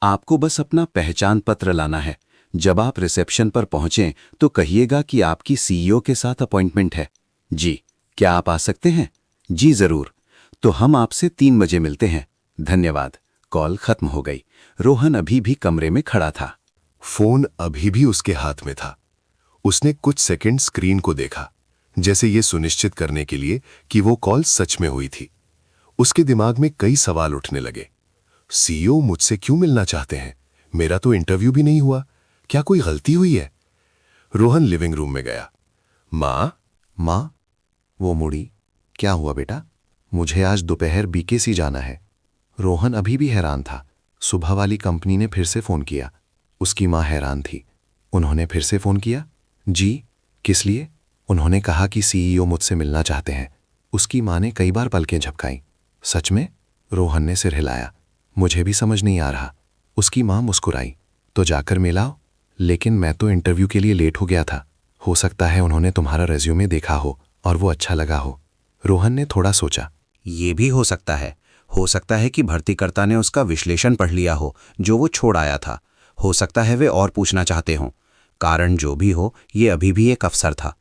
आपको बस अपना पहचान पत्र लाना है। जब आप रिसेप्शन पर पहुंचें तो कहिएगा कि आपकी सीईओ के साथ अपॉइंटमेंट है। जी, क्या आप आ सकते हैं? जी जरूर। तो हम आपसे 3 बजे मिलते हैं। धन्यवाद। कॉल खत्म हो गई। रोहन अभी भी कमरे में खड़ा था। फोन अभी भी उसके हाथ में था। उसने कुछ सेकंड स्क्रीन को देखा, जैसे ये सुनिश्चित करने के लिए कि वो कॉल सच में हुई थी। उसके दिमाग में कई सवाल उठने लगे। सीईओ मुझसे क्यों मिलना चाहते हैं? मेरा तो इंटरव्यू भी नहीं हुआ। क्या कोई गलती हुई है? रोहन लिविंग रूम में गया। माँ। वो मुड़ी। क्या हुआ बेटा? मुझे आज दोपहर बीकेसी जाना है। रोहन अभी भी हैरान था। सुबह वाली कंपनी ने फिर से फोन किया। उसकी माँ हैरान थी। उन्होंने फिर से फोन किया? जी, किस लिए? उन्होंने कहा कि सीईओ मुझसे मिलना चाहते हैं। उसकी माँ ने कई बार पलकें झपकाई। सच में? रोहन ने सिर हिलाया। मुझे भी समझ नहीं आ रहा। उसकी माँ मुस्कुराई। तो जाकर मिलाओ। लेकिन मैं तो इंटरव्यू के लिए लेट हो गया था। हो सकता है उन्होंने तुम्हारा रेज्यूमे देखा हो और वो अच्छा लगा हो। रोहन ने थोड़ा सोचा। ये भी हो सकता है। हो सकता है कि भर्तीकर्ता ने उसका विश्लेषण पढ़ लिया हो जो वो छोड़ आया था। हो सकता है वे और पूछना चाहते हों। कारण जो भी हो, ये अभी भी एक अफसर था।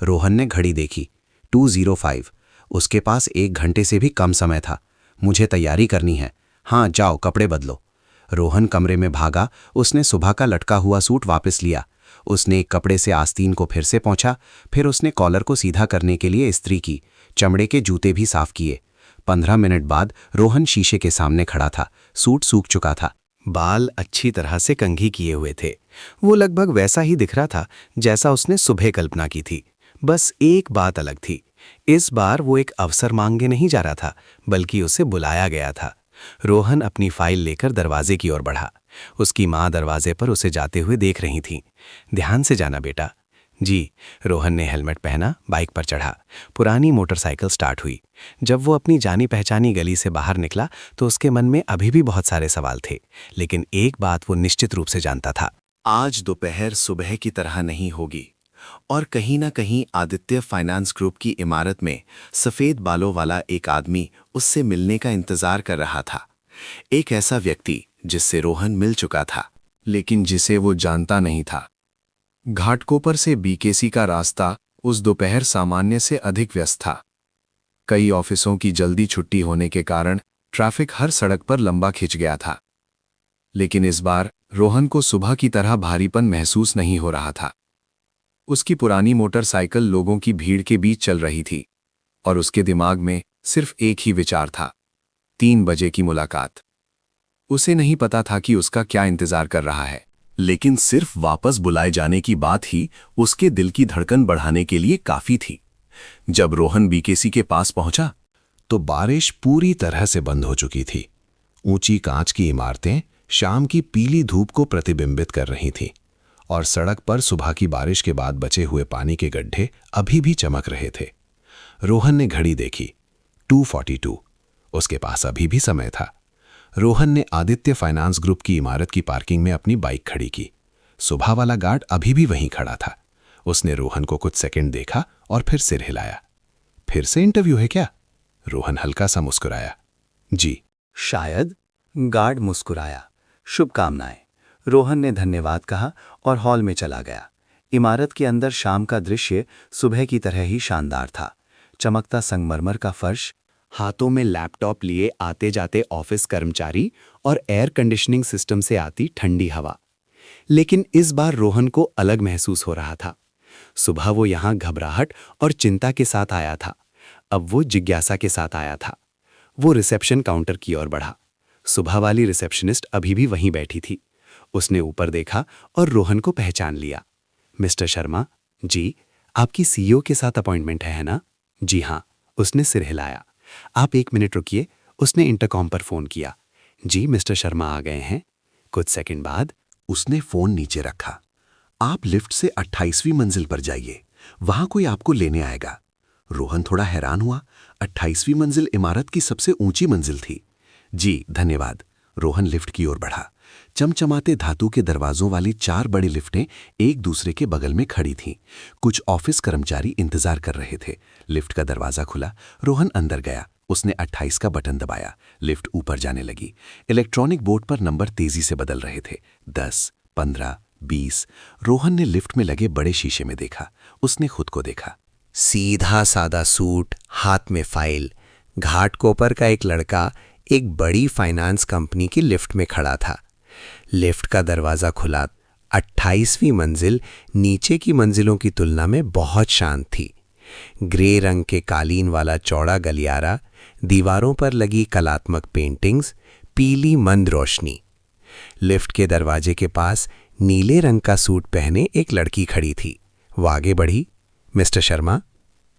रोहन ने घड़ी देखी, 2:05। उसके पास 1 घंटे से भी कम समय था। मुझे तैयारी करनी है। हाँ, जाओ कपड़े बदलो। रोहन कमरे में भागा। उसने सुबह का लटका हुआ सूट वापस लिया। उसने एक कपड़े से आस्तीन को फिर से पोंछा। फिर उसने कॉलर को सीधा करने के लिए इस्त्री की। चमड़े के जूते भी साफ किए। 15 मिनट बाद रोहन शीशे के सामने खड़ा था। सूट सूख चुका था। बाल अच्छी तरह से कंघी किए हुए थे। वो लगभग वैसा ही दिख रहा था जैसा उसने सुबह कल्पना की थी। बस एक बात अलग थी। इस बार वो एक अवसर मांगने नहीं जा रहा था, बल्कि उसे बुलाया गया था। रोहन अपनी फाइल लेकर दरवाजे की ओर बढ़ा। उसकी माँ दरवाजे पर उसे जाते हुए देख रही थी। ध्यान से जाना बेटा। जी। रोहन ने हेलमेट पहना, बाइक पर चढ़ा। पुरानी मोटरसाइकिल स्टार्ट हुई। जब वो अपनी जानी पहचानी गली से बाहर निकला तो उसके मन में अभी भी बहुत सारे सवाल थे, लेकिन एक बात वो निश्चित रूप से जानता था। आज दोपहर सुबह की तरह नहीं होगी। और कहीं ना कहीं आदित्य फाइनेंस ग्रुप की इमारत में सफेद बालों वाला एक आदमी उससे मिलने का इंतजार कर रहा था। एक ऐसा व्यक्ति जिससे रोहन मिल चुका था, लेकिन जिसे वो जानता नहीं था। घाटकोपर से बीकेसी का रास्ता उस दोपहर सामान्य से अधिक व्यस्त था। कई ऑफिसों की जल्दी छुट्टी होने के कारण ट्रैफिक हर सड़क पर लंबा खिंच गया था। लेकिन इस बार रोहन को सुबह की तरह भारीपन महसूस नहीं हो रहा था। उसकी पुरानी मोटरसाइकिल लोगों की भीड़ के बीच चल रही थी और उसके दिमाग में सिर्फ एक ही विचार था, 3 बजे की मुलाकात। उसे नहीं पता था कि उसका क्या इंतजार कर रहा है, लेकिन सिर्फ वापस बुलाए जाने की बात ही उसके दिल की धड़कन बढ़ाने के लिए काफी थी। जब रोहन बीकेसी के पास पहुंचा तो बारिश पूरी तरह से बंद हो चुकी थी। ऊंची कांच की इमारतें शाम की पीली धूप को प्रतिबिंबित कर रही थीं और सड़क पर सुबह की बारिश के बाद बचे हुए पानी के गड्ढे अभी भी चमक रहे थे। रोहन ने घड़ी देखी, 2:42। उसके पास अभी भी समय था। रोहन ने आदित्य फाइनेंस ग्रुप की इमारत की पार्किंग में अपनी बाइक खड़ी की। सुबह वाला गार्ड अभी भी वहीं खड़ा था। उसने रोहन को कुछ सेकंड देखा और फिर सिर हिलाया। फिर से इंटरव्यू है क्या? रोहन हल्का सा मुस्कुराया। जी। शायद। गार्ड मुस्कुराया। शुभकामनाएं। रोहन ने धन्यवाद कहा और हॉल में चला गया। इमारत के अंदर शाम का दृश्य सुबह की तरह ही शानदार था। चमकता संगमरमर का फर्श, हाथों में लैपटॉप लिए आते जाते ऑफिस कर्मचारी और एयर कंडीशनिंग सिस्टम से आती ठंडी हवा। लेकिन इस बार रोहन को अलग महसूस हो रहा था। सुबह वो यहाँ घबराहट और चिंता के साथ आया था, अब वो जिज्ञासा के साथ आया था। वो रिसेप्शन काउंटर की ओर बढ़ा। सुबह वाली रिसेप्शनिस्ट अभी भी वहीं बैठी थी। उसने ऊपर देखा और रोहन को पहचान लिया। मिस्टर शर्मा, जी, आपकी सीईओ के साथ अपॉइंटमेंट है ना? जी हाँ। उसने सिर हिलाया। आप 1 मिनट रुकिए। उसने इंटरकॉम पर फोन किया। जी, मिस्टर शर्मा आ गए हैं। कुछ सेकंड बाद उसने फोन नीचे रखा। आप लिफ्ट से 28वीं मंजिल पर जाइए, वहां कोई आपको लेने आएगा। रोहन थोड़ा हैरान हुआ। 28वीं मंजिल इमारत की सबसे ऊंची मंजिल थी। जी, धन्यवाद। रोहन लिफ्ट की ओर बढ़ा। चमचमाते धातु के दरवाजों वाली 4 बड़ी लिफ्टें एक दूसरे के बगल में खड़ी थीं। कुछ ऑफिस कर्मचारी इंतजार कर रहे थे। लिफ्ट का दरवाजा खुला। रोहन अंदर गया। उसने 28 का बटन दबाया। लिफ्ट ऊपर जाने लगी। इलेक्ट्रॉनिक बोर्ड पर नंबर तेजी से बदल रहे थे। 10, 15, 20। रोहन ने लिफ्ट में लगे बड़े शीशे में देखा। उसने खुद को देखा। सीधा सादा सूट, हाथ में फाइल। घाटकोपर का एक लड़का एक बड़ी फाइनेंस कंपनी की लिफ्ट में खड़ा था। लिफ्ट का दरवाज़ा खुला। 28वीं मंजिल नीचे की मंजिलों की तुलना में बहुत शांत थी। ग्रे रंग के कालीन वाला चौड़ा गलियारा, दीवारों पर लगी कलात्मक पेंटिंग्स, पीली मंद रोशनी। लिफ्ट के दरवाजे के पास नीले रंग का सूट पहने एक लड़की खड़ी थी। वो आगे बढ़ी। मिस्टर शर्मा?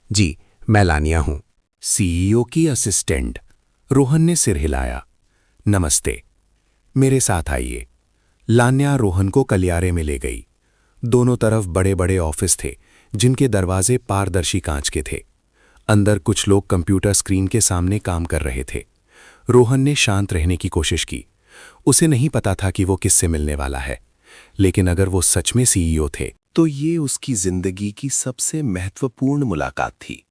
जी, मैं लानिया हूँ। सीईओ की असिस्टेंट। रोहन ने सिर हिलाया। नमस्ते, मेरे साथ आइए। लान्या रोहन को गलियारे में ले गई। दोनों तरफ बड़े बड़े ऑफिस थे जिनके दरवाजे पारदर्शी कांच के थे। अंदर कुछ लोग कंप्यूटर स्क्रीन के सामने काम कर रहे थे। रोहन ने शांत रहने की कोशिश की। उसे नहीं पता था कि वो किससे मिलने वाला है, लेकिन अगर वो सच में सीईओ थे तो ये उसकी जिंदगी की सबसे महत्वपूर्ण मुलाकात थी।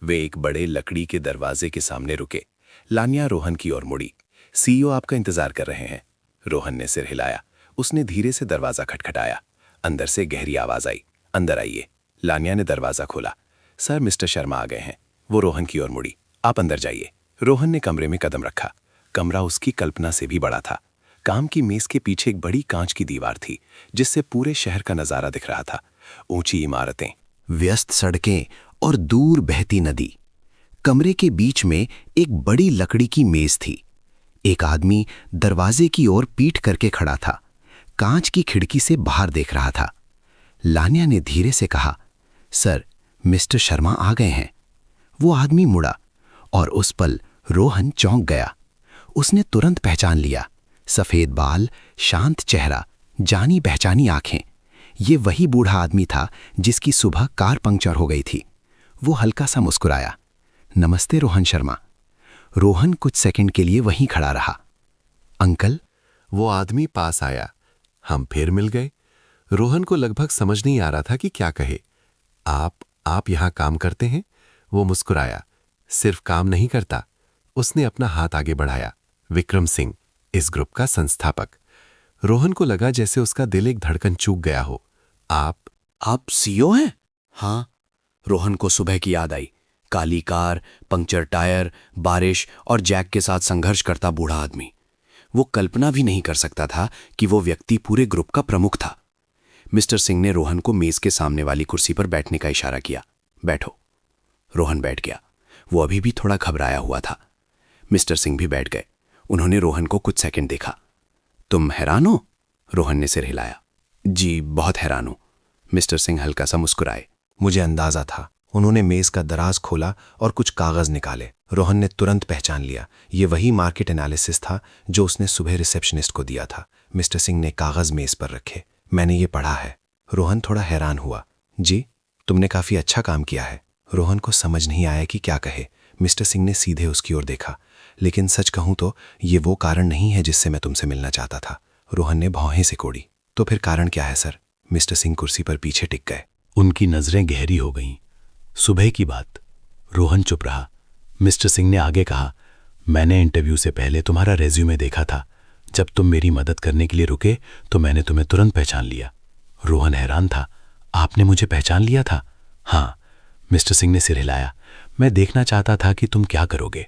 वे एक बड़े लकड़ी के दरवाजे के सामने रुके। लान्या रोहन की ओर मुड़ी। सीईओ आपका इंतजार कर रहे हैं। रोहन ने सिर हिलाया। उसने धीरे से दरवाजा खटखटाया। अंदर से गहरी आवाज आई, अंदर आइए। लान्या ने दरवाजा खोला। सर, मिस्टर शर्मा आ गए हैं। वो रोहन की ओर मुड़ी। आप अंदर जाइए। रोहन ने कमरे में कदम रखा। कमरा उसकी कल्पना से भी बड़ा था। काम की मेज के पीछे एक बड़ी कांच की दीवार थी जिससे पूरे शहर का नजारा दिख रहा था। ऊंची इमारतें, व्यस्त सड़कें और दूर बहती नदी। कमरे के बीच में एक बड़ी लकड़ी की मेज थी। एक आदमी दरवाजे की ओर पीठ करके खड़ा था। कांच की खिड़की से बाहर देख रहा था। लान्या ने धीरे से कहा, सर, मिस्टर शर्मा आ गए हैं। वो आदमी मुड़ा और उस पल रोहन चौंक गया। उसने तुरंत पहचान लिया। सफेद बाल, शांत चेहरा, जानी पहचानी आंखें। ये वही बूढ़ा आदमी था जिसकी सुबह कार पंक्चर हो गई थी। वो हल्का सा मुस्कुराया। नमस्ते रोहन शर्मा। रोहन कुछ सेकंड के लिए वहीं खड़ा रहा। अंकल? वो आदमी पास आया। हम फिर मिल गए। रोहन को लगभग समझ नहीं आ रहा था कि क्या कहे। आप यहां काम करते हैं? वो मुस्कुराया। सिर्फ काम नहीं करता। उसने अपना हाथ आगे बढ़ाया। विक्रम सिंह, इस ग्रुप का संस्थापक। रोहन को लगा जैसे उसका दिल एक धड़कन चूक गया हो। आप सीईओ हैं? हाँ। रोहन को सुबह की याद आई। काली कार, पंक्चर टायर, बारिश और जैक के साथ संघर्ष करता बूढ़ा आदमी। वो कल्पना भी नहीं कर सकता था कि वो व्यक्ति पूरे ग्रुप का प्रमुख था। मिस्टर सिंह ने रोहन को मेज के सामने वाली कुर्सी पर बैठने का इशारा किया। बैठो। रोहन बैठ गया। वो अभी भी थोड़ा घबराया हुआ था। मिस्टर सिंह भी बैठ गए। उन्होंने रोहन को कुछ सेकंड देखा। तुम हैरान हो? रोहन ने सिर हिलाया। जी, बहुत हैरान हूं। मिस्टर सिंह हल्का सा मुस्कुराए। मुझे अंदाजा था। उन्होंने मेज का दराज खोला और कुछ कागज निकाले। रोहन ने तुरंत पहचान लिया। ये वही मार्केट एनालिसिस था जो उसने सुबह रिसेप्शनिस्ट को दिया था। मिस्टर सिंह ने कागज मेज पर रखे। मैंने ये पढ़ा है। रोहन थोड़ा हैरान हुआ। जी, तुमने काफी अच्छा काम किया है। रोहन को समझ नहीं आया कि क्या कहे। मिस्टर सिंह ने सीधे उसकी ओर देखा। लेकिन सच कहूं तो ये वो कारण नहीं है जिससे मैं तुमसे मिलना चाहता था। रोहन ने भौहें सिकोड़ी। तो फिर कारण क्या है सर? मिस्टर सिंह कुर्सी पर पीछे टिक गए। उनकी नजरें गहरी हो गईं। सुबह की बात। रोहन चुप रहा। मिस्टर सिंह ने आगे कहा, मैंने इंटरव्यू से पहले तुम्हारा रेज्यूमे देखा था। जब तुम मेरी मदद करने के लिए रुके तो मैंने तुम्हें तुरंत पहचान लिया। रोहन हैरान था। आपने मुझे पहचान लिया था? हाँ। मिस्टर सिंह ने सिर हिलाया। मैं देखना चाहता था कि तुम क्या करोगे।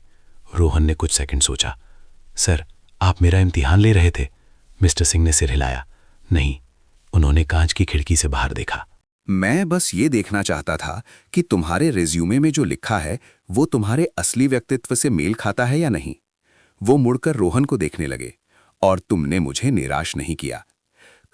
रोहन ने कुछ सेकंड सोचा। सर, आप मेरा इम्तिहान ले रहे थे? मिस्टर सिंह ने सिर हिलाया। नहीं। उन्होंने कांच की खिड़की से बाहर देखा। मैं बस ये देखना चाहता था कि तुम्हारे रिज्यूमे में जो लिखा है वो तुम्हारे असली व्यक्तित्व से मेल खाता है या नहीं। वो मुड़कर रोहन को देखने लगे। और तुमने मुझे निराश नहीं किया।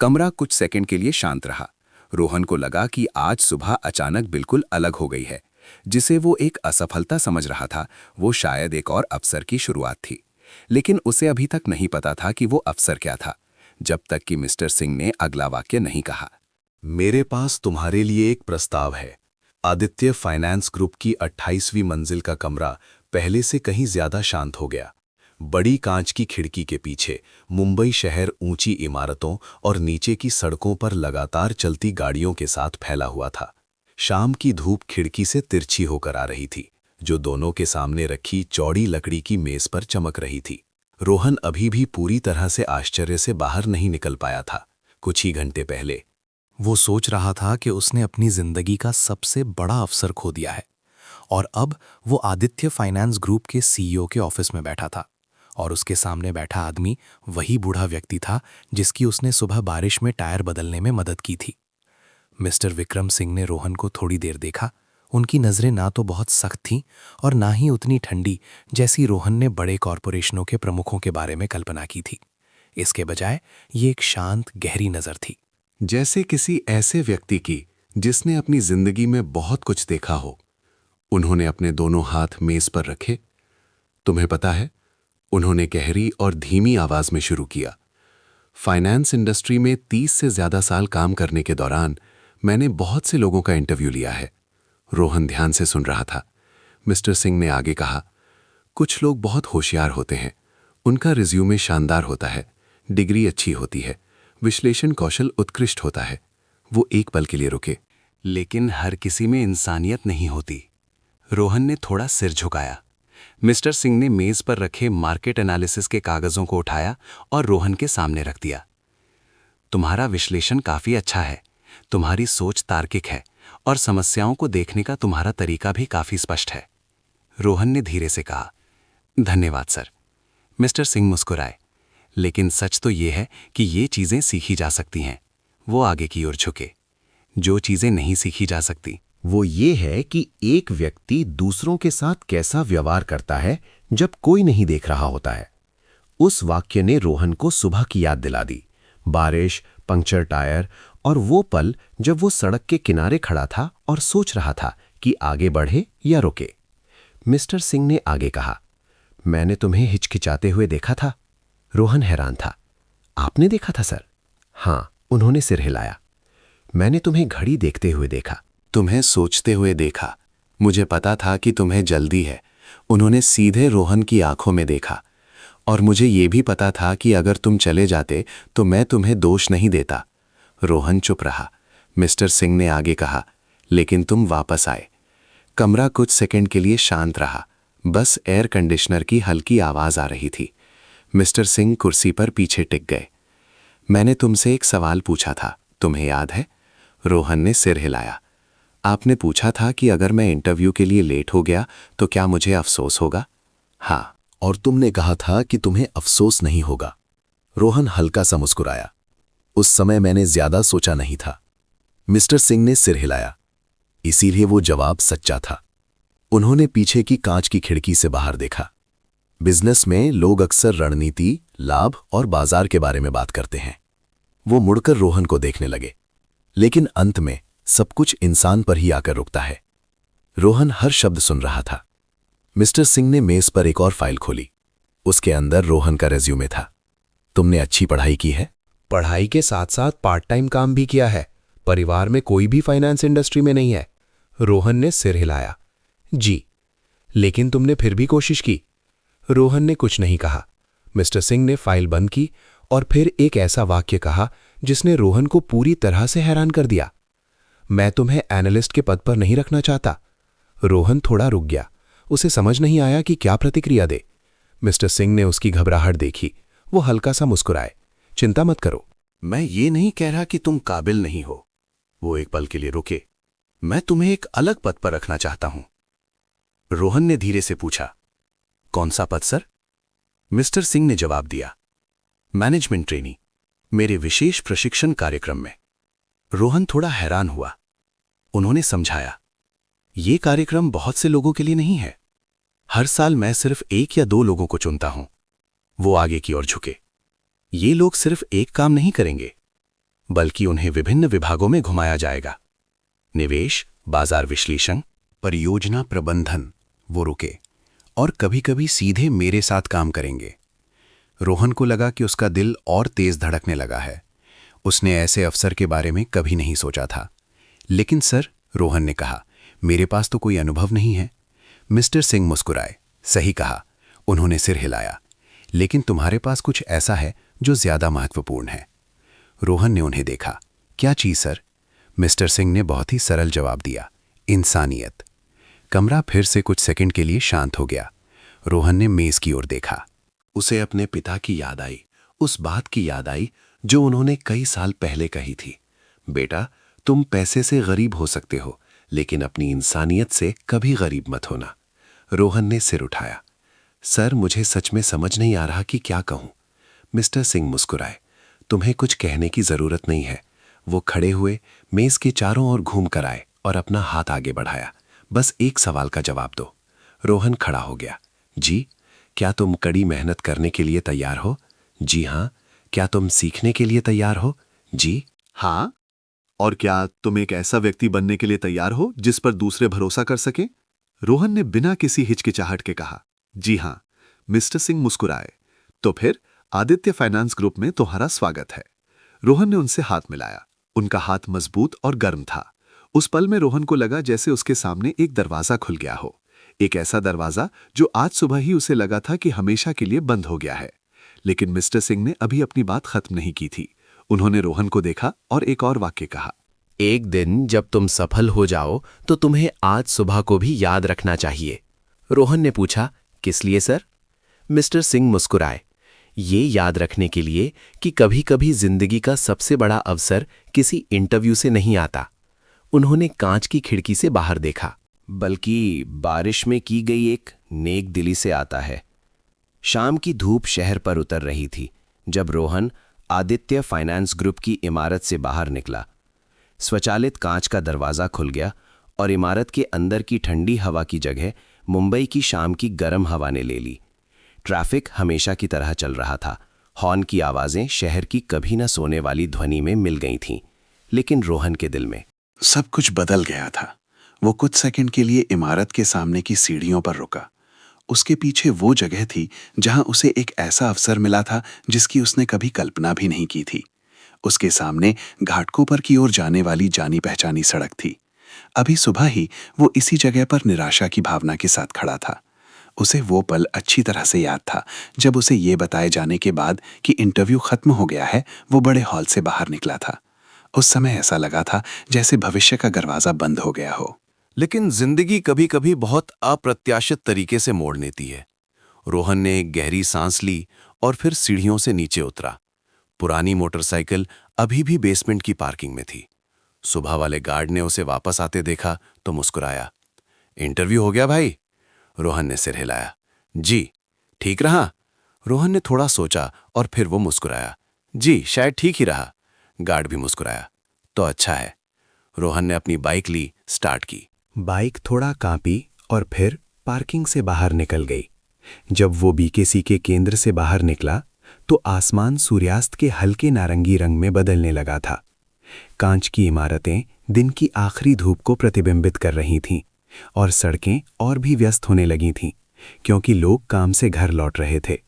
कमरा कुछ सेकंड के लिए शांत रहा। रोहन को लगा कि आज सुबह अचानक बिल्कुल अलग हो गई है। जिसे वो एक असफलता समझ रहा था वो शायद एक और अवसर की शुरुआत थी। लेकिन उसे अभी तक नहीं पता था कि वो अवसर क्या था, जब तक कि मिस्टर सिंह ने अगला वाक्य नहीं कहा। मेरे पास तुम्हारे लिए एक प्रस्ताव है। आदित्य फाइनेंस ग्रुप की 28वीं मंजिल का कमरा पहले से कहीं ज्यादा शांत हो गया। बड़ी कांच की खिड़की के पीछे मुंबई शहर ऊंची इमारतों और नीचे की सड़कों पर लगातार चलती गाड़ियों के साथ फैला हुआ था। शाम की धूप खिड़की से तिरछी होकर आ रही थी, जो दोनों के सामने रखी चौड़ी लकड़ी की मेज पर चमक रही थी। रोहन अभी भी पूरी तरह से आश्चर्य से बाहर नहीं निकल पाया था। कुछ ही घंटे पहले वो सोच रहा था कि उसने अपनी जिंदगी का सबसे बड़ा अवसर खो दिया है और अब वो आदित्य फाइनेंस ग्रुप के सीईओ के ऑफिस में बैठा था और उसके सामने बैठा आदमी वही बूढ़ा व्यक्ति था जिसकी उसने सुबह बारिश में टायर बदलने में मदद की थी। मिस्टर विक्रम सिंह ने रोहन को थोड़ी देर देखा। उनकी नज़रें ना तो बहुत सख्त थीं और ना ही उतनी ठंडी जैसी रोहन ने बड़े कॉरपोरेशनों के प्रमुखों के बारे में कल्पना की थी। इसके बजाय ये एक शांत गहरी नज़र थी, जैसे किसी ऐसे व्यक्ति की जिसने अपनी जिंदगी में बहुत कुछ देखा हो। उन्होंने अपने दोनों हाथ मेज पर रखे। तुम्हें पता है, उन्होंने गहरी और धीमी आवाज में शुरू किया, फाइनेंस इंडस्ट्री में 30 से ज्यादा साल काम करने के दौरान मैंने बहुत से लोगों का इंटरव्यू लिया है। रोहन ध्यान से सुन रहा था। मिस्टर सिंह ने आगे कहा, कुछ लोग बहुत होशियार होते हैं, उनका रिज्यूमे शानदार होता है, डिग्री अच्छी होती है, विश्लेषण कौशल उत्कृष्ट होता है। वो एक पल के लिए रुके। लेकिन हर किसी में इंसानियत नहीं होती। रोहन ने थोड़ा सिर झुकाया। मिस्टर सिंह ने मेज पर रखे मार्केट एनालिसिस के कागजों को उठाया और रोहन के सामने रख दिया। तुम्हारा विश्लेषण काफी अच्छा है, तुम्हारी सोच तार्किक है और समस्याओं को देखने का तुम्हारा तरीका भी काफी स्पष्ट है। रोहन ने धीरे से कहा, धन्यवाद सर। मिस्टर सिंह मुस्कुराए। लेकिन सच तो ये है कि ये चीजें सीखी जा सकती हैं। वो आगे की ओर झुके। जो चीजें नहीं सीखी जा सकती वो ये है कि एक व्यक्ति दूसरों के साथ कैसा व्यवहार करता है जब कोई नहीं देख रहा होता है। उस वाक्य ने रोहन को सुबह की याद दिला दी। बारिश, पंक्चर टायर और वो पल जब वो सड़क के किनारे खड़ा था और सोच रहा था कि आगे बढ़े या रुके। मिस्टर सिंह ने आगे कहा, मैंने तुम्हें हिचकिचाते हुए देखा था। रोहन हैरान था। आपने देखा था सर? हाँ, उन्होंने सिर हिलाया। मैंने तुम्हें घड़ी देखते हुए देखा। तुम्हें सोचते हुए देखा। मुझे पता था कि तुम्हें जल्दी है। उन्होंने सीधे रोहन की आंखों में देखा। और मुझे ये भी पता था कि अगर तुम चले जाते तो मैं तुम्हें दोष नहीं देता। रोहन चुप रहा। मिस्टर सिंह ने आगे कहा, लेकिन तुम वापस आए। कमरा कुछ सेकंड के लिए शांत रहा। बस एयर कंडीशनर की हल्की आवाज आ रही थी। मिस्टर सिंह कुर्सी पर पीछे टिक गए। मैंने तुमसे एक सवाल पूछा था, तुम्हें याद है? रोहन ने सिर हिलाया। आपने पूछा था कि अगर मैं इंटरव्यू के लिए लेट हो गया तो क्या मुझे अफसोस होगा? हाँ, और तुमने कहा था कि तुम्हें अफसोस नहीं होगा। रोहन हल्का सा मुस्कुराया। उस समय मैंने ज्यादा सोचा नहीं था। मिस्टर सिंह ने सिर हिलाया। इसीलिए वो जवाब सच्चा था। उन्होंने पीछे की कांच की खिड़की से बाहर देखा। बिजनेस में लोग अक्सर रणनीति, लाभ और बाजार के बारे में बात करते हैं। वो मुड़कर रोहन को देखने लगे। लेकिन अंत में सब कुछ इंसान पर ही आकर रुकता है। रोहन हर शब्द सुन रहा था। मिस्टर सिंह ने मेज पर एक और फाइल खोली। उसके अंदर रोहन का रेज्यूमे था। तुमने अच्छी पढ़ाई की है? पढ़ाई के साथ साथ पार्ट टाइम काम भी किया है। परिवार में कोई भी फाइनेंस इंडस्ट्री में नहीं है। रोहन ने सिर हिलाया। जी, लेकिन तुमने फिर भी कोशिश की। रोहन ने कुछ नहीं कहा। मिस्टर सिंह ने फाइल बंद की और फिर एक ऐसा वाक्य कहा जिसने रोहन को पूरी तरह से हैरान कर दिया। मैं तुम्हें एनालिस्ट के पद पर नहीं रखना चाहता। रोहन थोड़ा रुक गया। उसे समझ नहीं आया कि क्या प्रतिक्रिया दे। मिस्टर सिंह ने उसकी घबराहट देखी। वो हल्का सा मुस्कुराए। चिंता मत करो। मैं ये नहीं कह रहा कि तुम काबिल नहीं हो। वो एक पल के लिए रुके। मैं तुम्हें एक अलग पद पर रखना चाहता हूं। रोहन ने धीरे से पूछा, कौन सा पद सर? मिस्टर सिंह ने जवाब दिया, मैनेजमेंट ट्रेनी, मेरे विशेष प्रशिक्षण कार्यक्रम में। रोहन थोड़ा हैरान हुआ। उन्होंने समझाया, ये कार्यक्रम बहुत से लोगों के लिए नहीं है। हर साल मैं सिर्फ 1 या 2 लोगों को चुनता हूं। वो आगे की ओर झुके। ये लोग सिर्फ एक काम नहीं करेंगे, बल्कि उन्हें विभिन्न विभागों में घुमाया जाएगा। निवेश, बाजार विश्लेषण, परियोजना प्रबंधन। वो रुके। और कभी-कभी सीधे मेरे साथ काम करेंगे। रोहन को लगा कि उसका दिल और तेज धड़कने लगा है। उसने ऐसे अफसर के बारे में कभी नहीं सोचा था। लेकिन सर, रोहन ने कहा, मेरे पास तो कोई अनुभव नहीं है। मिस्टर सिंह मुस्कुराए। सही कहा। उन्होंने सिर हिलाया। लेकिन तुम्हारे पास कुछ ऐसा है जो ज्यादा महत्वपूर्ण है। रोहन ने उन्हें देखा। क्या चीज सर? मिस्टर सिंह ने बहुत ही सरल जवाब दिया, इंसानियत। कमरा फिर से कुछ सेकंड के लिए शांत हो गया। रोहन ने मेज की ओर देखा। उसे अपने पिता की याद आई। उस बात की याद आई जो उन्होंने कई साल पहले कही थी, बेटा, तुम पैसे से गरीब हो सकते हो, लेकिन अपनी इंसानियत से कभी गरीब मत होना। रोहन ने सिर उठाया। सर, मुझे सच में समझ नहीं आ रहा कि क्या कहूं। मिस्टर सिंह मुस्कुराए। तुम्हें कुछ कहने की जरूरत नहीं है। वो खड़े हुए, मेज के चारों ओर घूम कर आए और अपना हाथ आगे बढ़ाया। बस एक सवाल का जवाब दो। रोहन खड़ा हो गया। जी, क्या तुम कड़ी मेहनत करने के लिए तैयार हो? जी हाँ। क्या तुम सीखने के लिए तैयार हो? जी हाँ। और क्या तुम एक ऐसा व्यक्ति बनने के लिए तैयार हो जिस पर दूसरे भरोसा कर सकें? रोहन ने बिना किसी हिचकिचाहट के कहा। जी हाँ। मिस्टर सिंह मुस्कुराए। तो फिर आदित्य फाइनेंस ग्रुप में तुम्हारा स्वागत है। रोहन ने उनसे हाथ मिलाया। उनका हाथ मजबूत और गर्म था। उस पल में रोहन को लगा जैसे उसके सामने एक दरवाजा खुल गया हो। एक ऐसा दरवाजा जो आज सुबह ही उसे लगा था कि हमेशा के लिए बंद हो गया है। लेकिन मिस्टर सिंह ने अभी अपनी बात खत्म नहीं की थी। उन्होंने रोहन को देखा और एक और वाक्य कहा। एक दिन जब तुम सफल हो जाओ तो तुम्हें आज सुबह को भी याद रखना चाहिए। रोहन ने पूछा, किस लिए सर? मिस्टर सिंह मुस्कुराए, ये याद रखने के लिए कि कभी कभी जिंदगी का सबसे बड़ा अवसर किसी इंटरव्यू से नहीं आता। उन्होंने कांच की खिड़की से बाहर देखा, बल्कि बारिश में की गई एक नेक दिली से आता है। शाम की धूप शहर पर उतर रही थी जब रोहन आदित्य फाइनेंस ग्रुप की इमारत से बाहर निकला। स्वचालित कांच का दरवाज़ा खुल गया और इमारत के अंदर की ठंडी हवा की जगह मुंबई की शाम की गर्म हवा ने ले ली। ट्रैफिक हमेशा की तरह चल रहा था। हॉर्न की आवाज़ें शहर की कभी न सोने वाली ध्वनि में मिल गई थीं, लेकिन रोहन के दिल में सब कुछ बदल गया था। वो कुछ सेकंड के लिए इमारत के सामने की सीढ़ियों पर रुका। उसके पीछे वो जगह थी जहां उसे एक ऐसा अवसर मिला था जिसकी उसने कभी कल्पना भी नहीं की थी। उसके सामने घाटकोपर की ओर जाने वाली जानी पहचानी सड़क थी। अभी सुबह ही वो इसी जगह पर निराशा की भावना के साथ खड़ा था। उसे वो पल अच्छी तरह से याद था जब उसे ये बताए जाने के बाद कि इंटरव्यू खत्म हो गया है, वो बड़े हॉल से बाहर निकला था। उस समय ऐसा लगा था जैसे भविष्य का दरवाजा बंद हो गया हो। लेकिन जिंदगी कभी कभी बहुत अप्रत्याशित तरीके से मोड़ लेती है। रोहन ने एक गहरी सांस ली और फिर सीढ़ियों से नीचे उतरा। पुरानी मोटरसाइकिल अभी भी बेसमेंट की पार्किंग में थी। सुबह वाले गार्ड ने उसे वापस आते देखा तो मुस्कुराया। इंटरव्यू हो गया भाई? रोहन ने सिर हिलाया। जी। ठीक रहा? रोहन ने थोड़ा सोचा और फिर वो मुस्कुराया। जी, शायद ठीक ही रहा। गार्ड भी मुस्कुराया। तो अच्छा है। रोहन ने अपनी बाइक ली, स्टार्ट की। बाइक थोड़ा कांपी और फिर पार्किंग से बाहर निकल गई। जब वो बीकेसी के केंद्र से बाहर निकला तो आसमान सूर्यास्त के हल्के नारंगी रंग में बदलने लगा था। कांच की इमारतें दिन की आखिरी धूप को प्रतिबिंबित कर रही थीं और सड़कें और भी व्यस्त होने लगी थीं क्योंकि लोग काम से घर लौट रहे थे।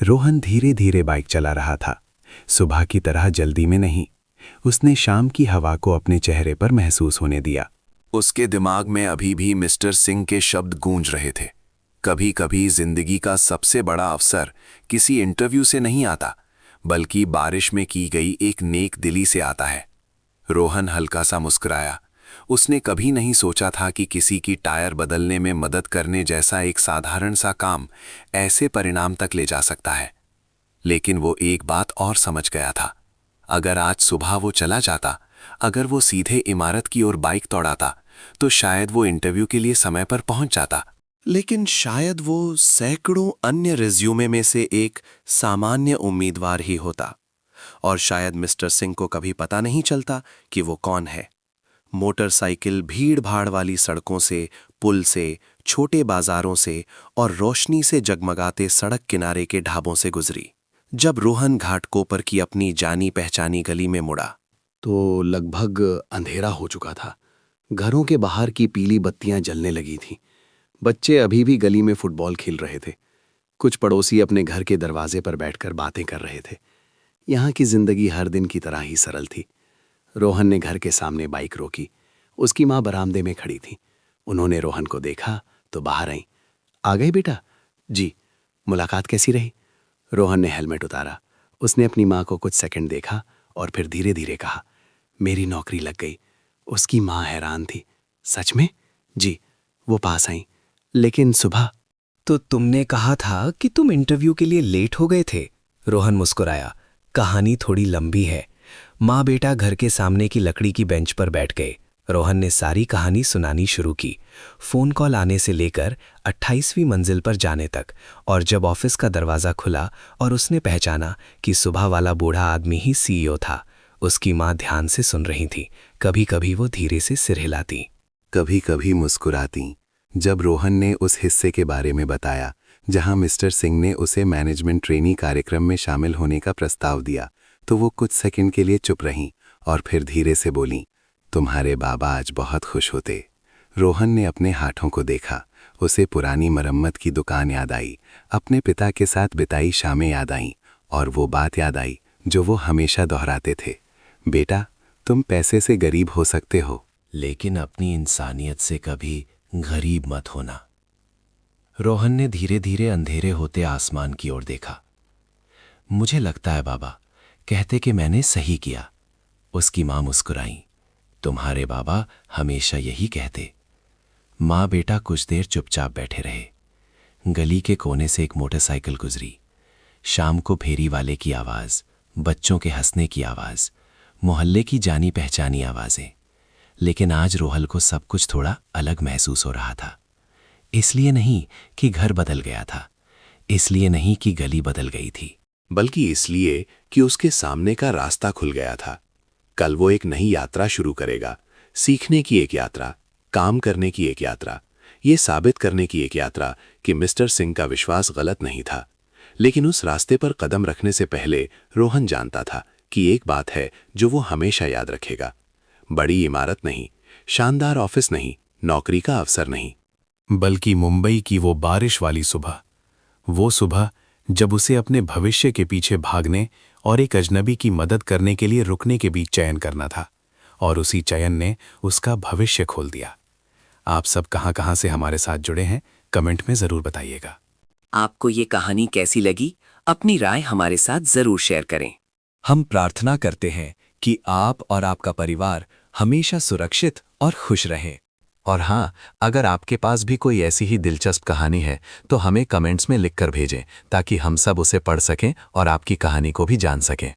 रोहन धीरे धीरे बाइक चला रहा था, सुबह की तरह जल्दी में नहीं। उसने शाम की हवा को अपने चेहरे पर महसूस होने दिया। उसके दिमाग में अभी भी मिस्टर सिंह के शब्द गूंज रहे थे। कभी कभी जिंदगी का सबसे बड़ा अवसर किसी इंटरव्यू से नहीं आता, बल्कि बारिश में की गई एक नेक दिली से आता है। रोहन हल्का सा मुस्कुराया। उसने कभी नहीं सोचा था कि किसी की टायर बदलने में मदद करने जैसा एक साधारण सा काम ऐसे परिणाम तक ले जा सकता है। लेकिन वो एक बात और समझ गया था। अगर आज सुबह वो चला जाता, अगर वो सीधे इमारत की ओर बाइक दौड़ाता, तो शायद वो इंटरव्यू के लिए समय पर पहुंच जाता। लेकिन शायद वो सैकड़ों अन्य रिज्यूमे में से एक सामान्य उम्मीदवार ही होता। और शायद मिस्टर सिंह को कभी पता नहीं चलता कि वो कौन है। मोटरसाइकिल भीड़ भाड़ वाली सड़कों से, पुल से, छोटे बाजारों से और रोशनी से जगमगाते सड़क किनारे के ढाबों से गुजरी। जब रोहन घाटकोपर की अपनी जानी पहचानी गली में मुड़ा तो लगभग अंधेरा हो चुका था। घरों के बाहर की पीली बत्तियां जलने लगी थीं। बच्चे अभी भी गली में फुटबॉल खेल रहे थे। कुछ पड़ोसी अपने घर के दरवाजे पर बैठकर बातें कर रहे थे। यहाँ की जिंदगी हर दिन की तरह ही सरल थी। रोहन ने घर के सामने बाइक रोकी। उसकी माँ बरामदे में खड़ी थी। उन्होंने रोहन को देखा तो बाहर आई। आ गए बेटा? जी। मुलाकात कैसी रही? रोहन ने हेलमेट उतारा। उसने अपनी माँ को कुछ सेकंड देखा और फिर धीरे धीरे कहा, मेरी नौकरी लग गई। उसकी माँ हैरान थी। सच में? जी। वो पास आई। लेकिन सुबह तो तुमने कहा था कि तुम इंटरव्यू के लिए लेट हो गए थे। रोहन मुस्कुराया। कहानी थोड़ी लंबी है। माँ बेटा घर के सामने की लकड़ी की बेंच पर बैठ गए। रोहन ने सारी कहानी सुनानी शुरू की, फोन कॉल आने से लेकर 28वीं मंजिल पर जाने तक। और जब ऑफिस का दरवाज़ा खुला और उसने पहचाना कि सुबह वाला बूढ़ा आदमी ही सीईओ था। उसकी माँ ध्यान से सुन रही थी। कभी कभी वो धीरे से सिर हिलाती, कभी कभी मुस्कुराती। जब रोहन ने उस हिस्से के बारे में बताया जहां मिस्टर सिंह ने उसे मैनेजमेंट ट्रेनी कार्यक्रम में शामिल होने का प्रस्ताव दिया, तो वो कुछ सेकंड के लिए चुप रहीं और फिर धीरे से बोलीं, तुम्हारे बाबा आज बहुत खुश होते। रोहन ने अपने हाथों को देखा। उसे पुरानी मरम्मत की दुकान याद आई, अपने पिता के साथ बिताई शामें याद आईं और वो बात याद आई जो वो हमेशा दोहराते थे, बेटा तुम पैसे से गरीब हो सकते हो, लेकिन अपनी इंसानियत से कभी गरीब मत होना। रोहन ने धीरे धीरे अंधेरे होते आसमान की ओर देखा। मुझे लगता है बाबा कहते कि मैंने सही किया। उसकी माँ मुस्कुराई। तुम्हारे बाबा हमेशा यही कहते। माँ बेटा कुछ देर चुपचाप बैठे रहे। गली के कोने से एक मोटरसाइकिल गुजरी। शाम को फेरी वाले की आवाज़, बच्चों के हंसने की आवाज़, मोहल्ले की जानी पहचानी आवाज़ें। लेकिन आज रोहल को सब कुछ थोड़ा अलग महसूस हो रहा था। इसलिए नहीं कि घर बदल गया था, इसलिए नहीं कि गली बदल गई थी, बल्कि इसलिए कि उसके सामने का रास्ता खुल गया था। कल वो एक नई यात्रा शुरू करेगा, सीखने की एक यात्रा, काम करने की एक यात्रा, ये साबित करने की एक यात्रा कि मिस्टर सिंह का विश्वास गलत नहीं था। लेकिन उस रास्ते पर कदम रखने से पहले रोहन जानता था कि एक बात है जो वो हमेशा याद रखेगा। बड़ी इमारत नहीं, शानदार ऑफिस नहीं, नौकरी का अवसर नहीं, बल्कि मुंबई की वो बारिश वाली सुबह, वो सुबह जब उसे अपने भविष्य के पीछे भागने और एक अजनबी की मदद करने के लिए रुकने के बीच चयन करना था, और उसी चयन ने उसका भविष्य खोल दिया। आप सब कहाँ से हमारे साथ जुड़े हैं, कमेंट में ज़रूर बताइएगा। आपको ये कहानी कैसी लगी? अपनी राय हमारे साथ जरूर शेयर करें। हम प्रार्थना करते हैं कि आप और आपका परिवार हमेशा सुरक्षित और खुश रहें। और हाँ, अगर आपके पास भी कोई ऐसी ही दिलचस्प कहानी है तो हमें कमेंट्स में लिखकर भेजें ताकि हम सब उसे पढ़ सकें और आपकी कहानी को भी जान सकें।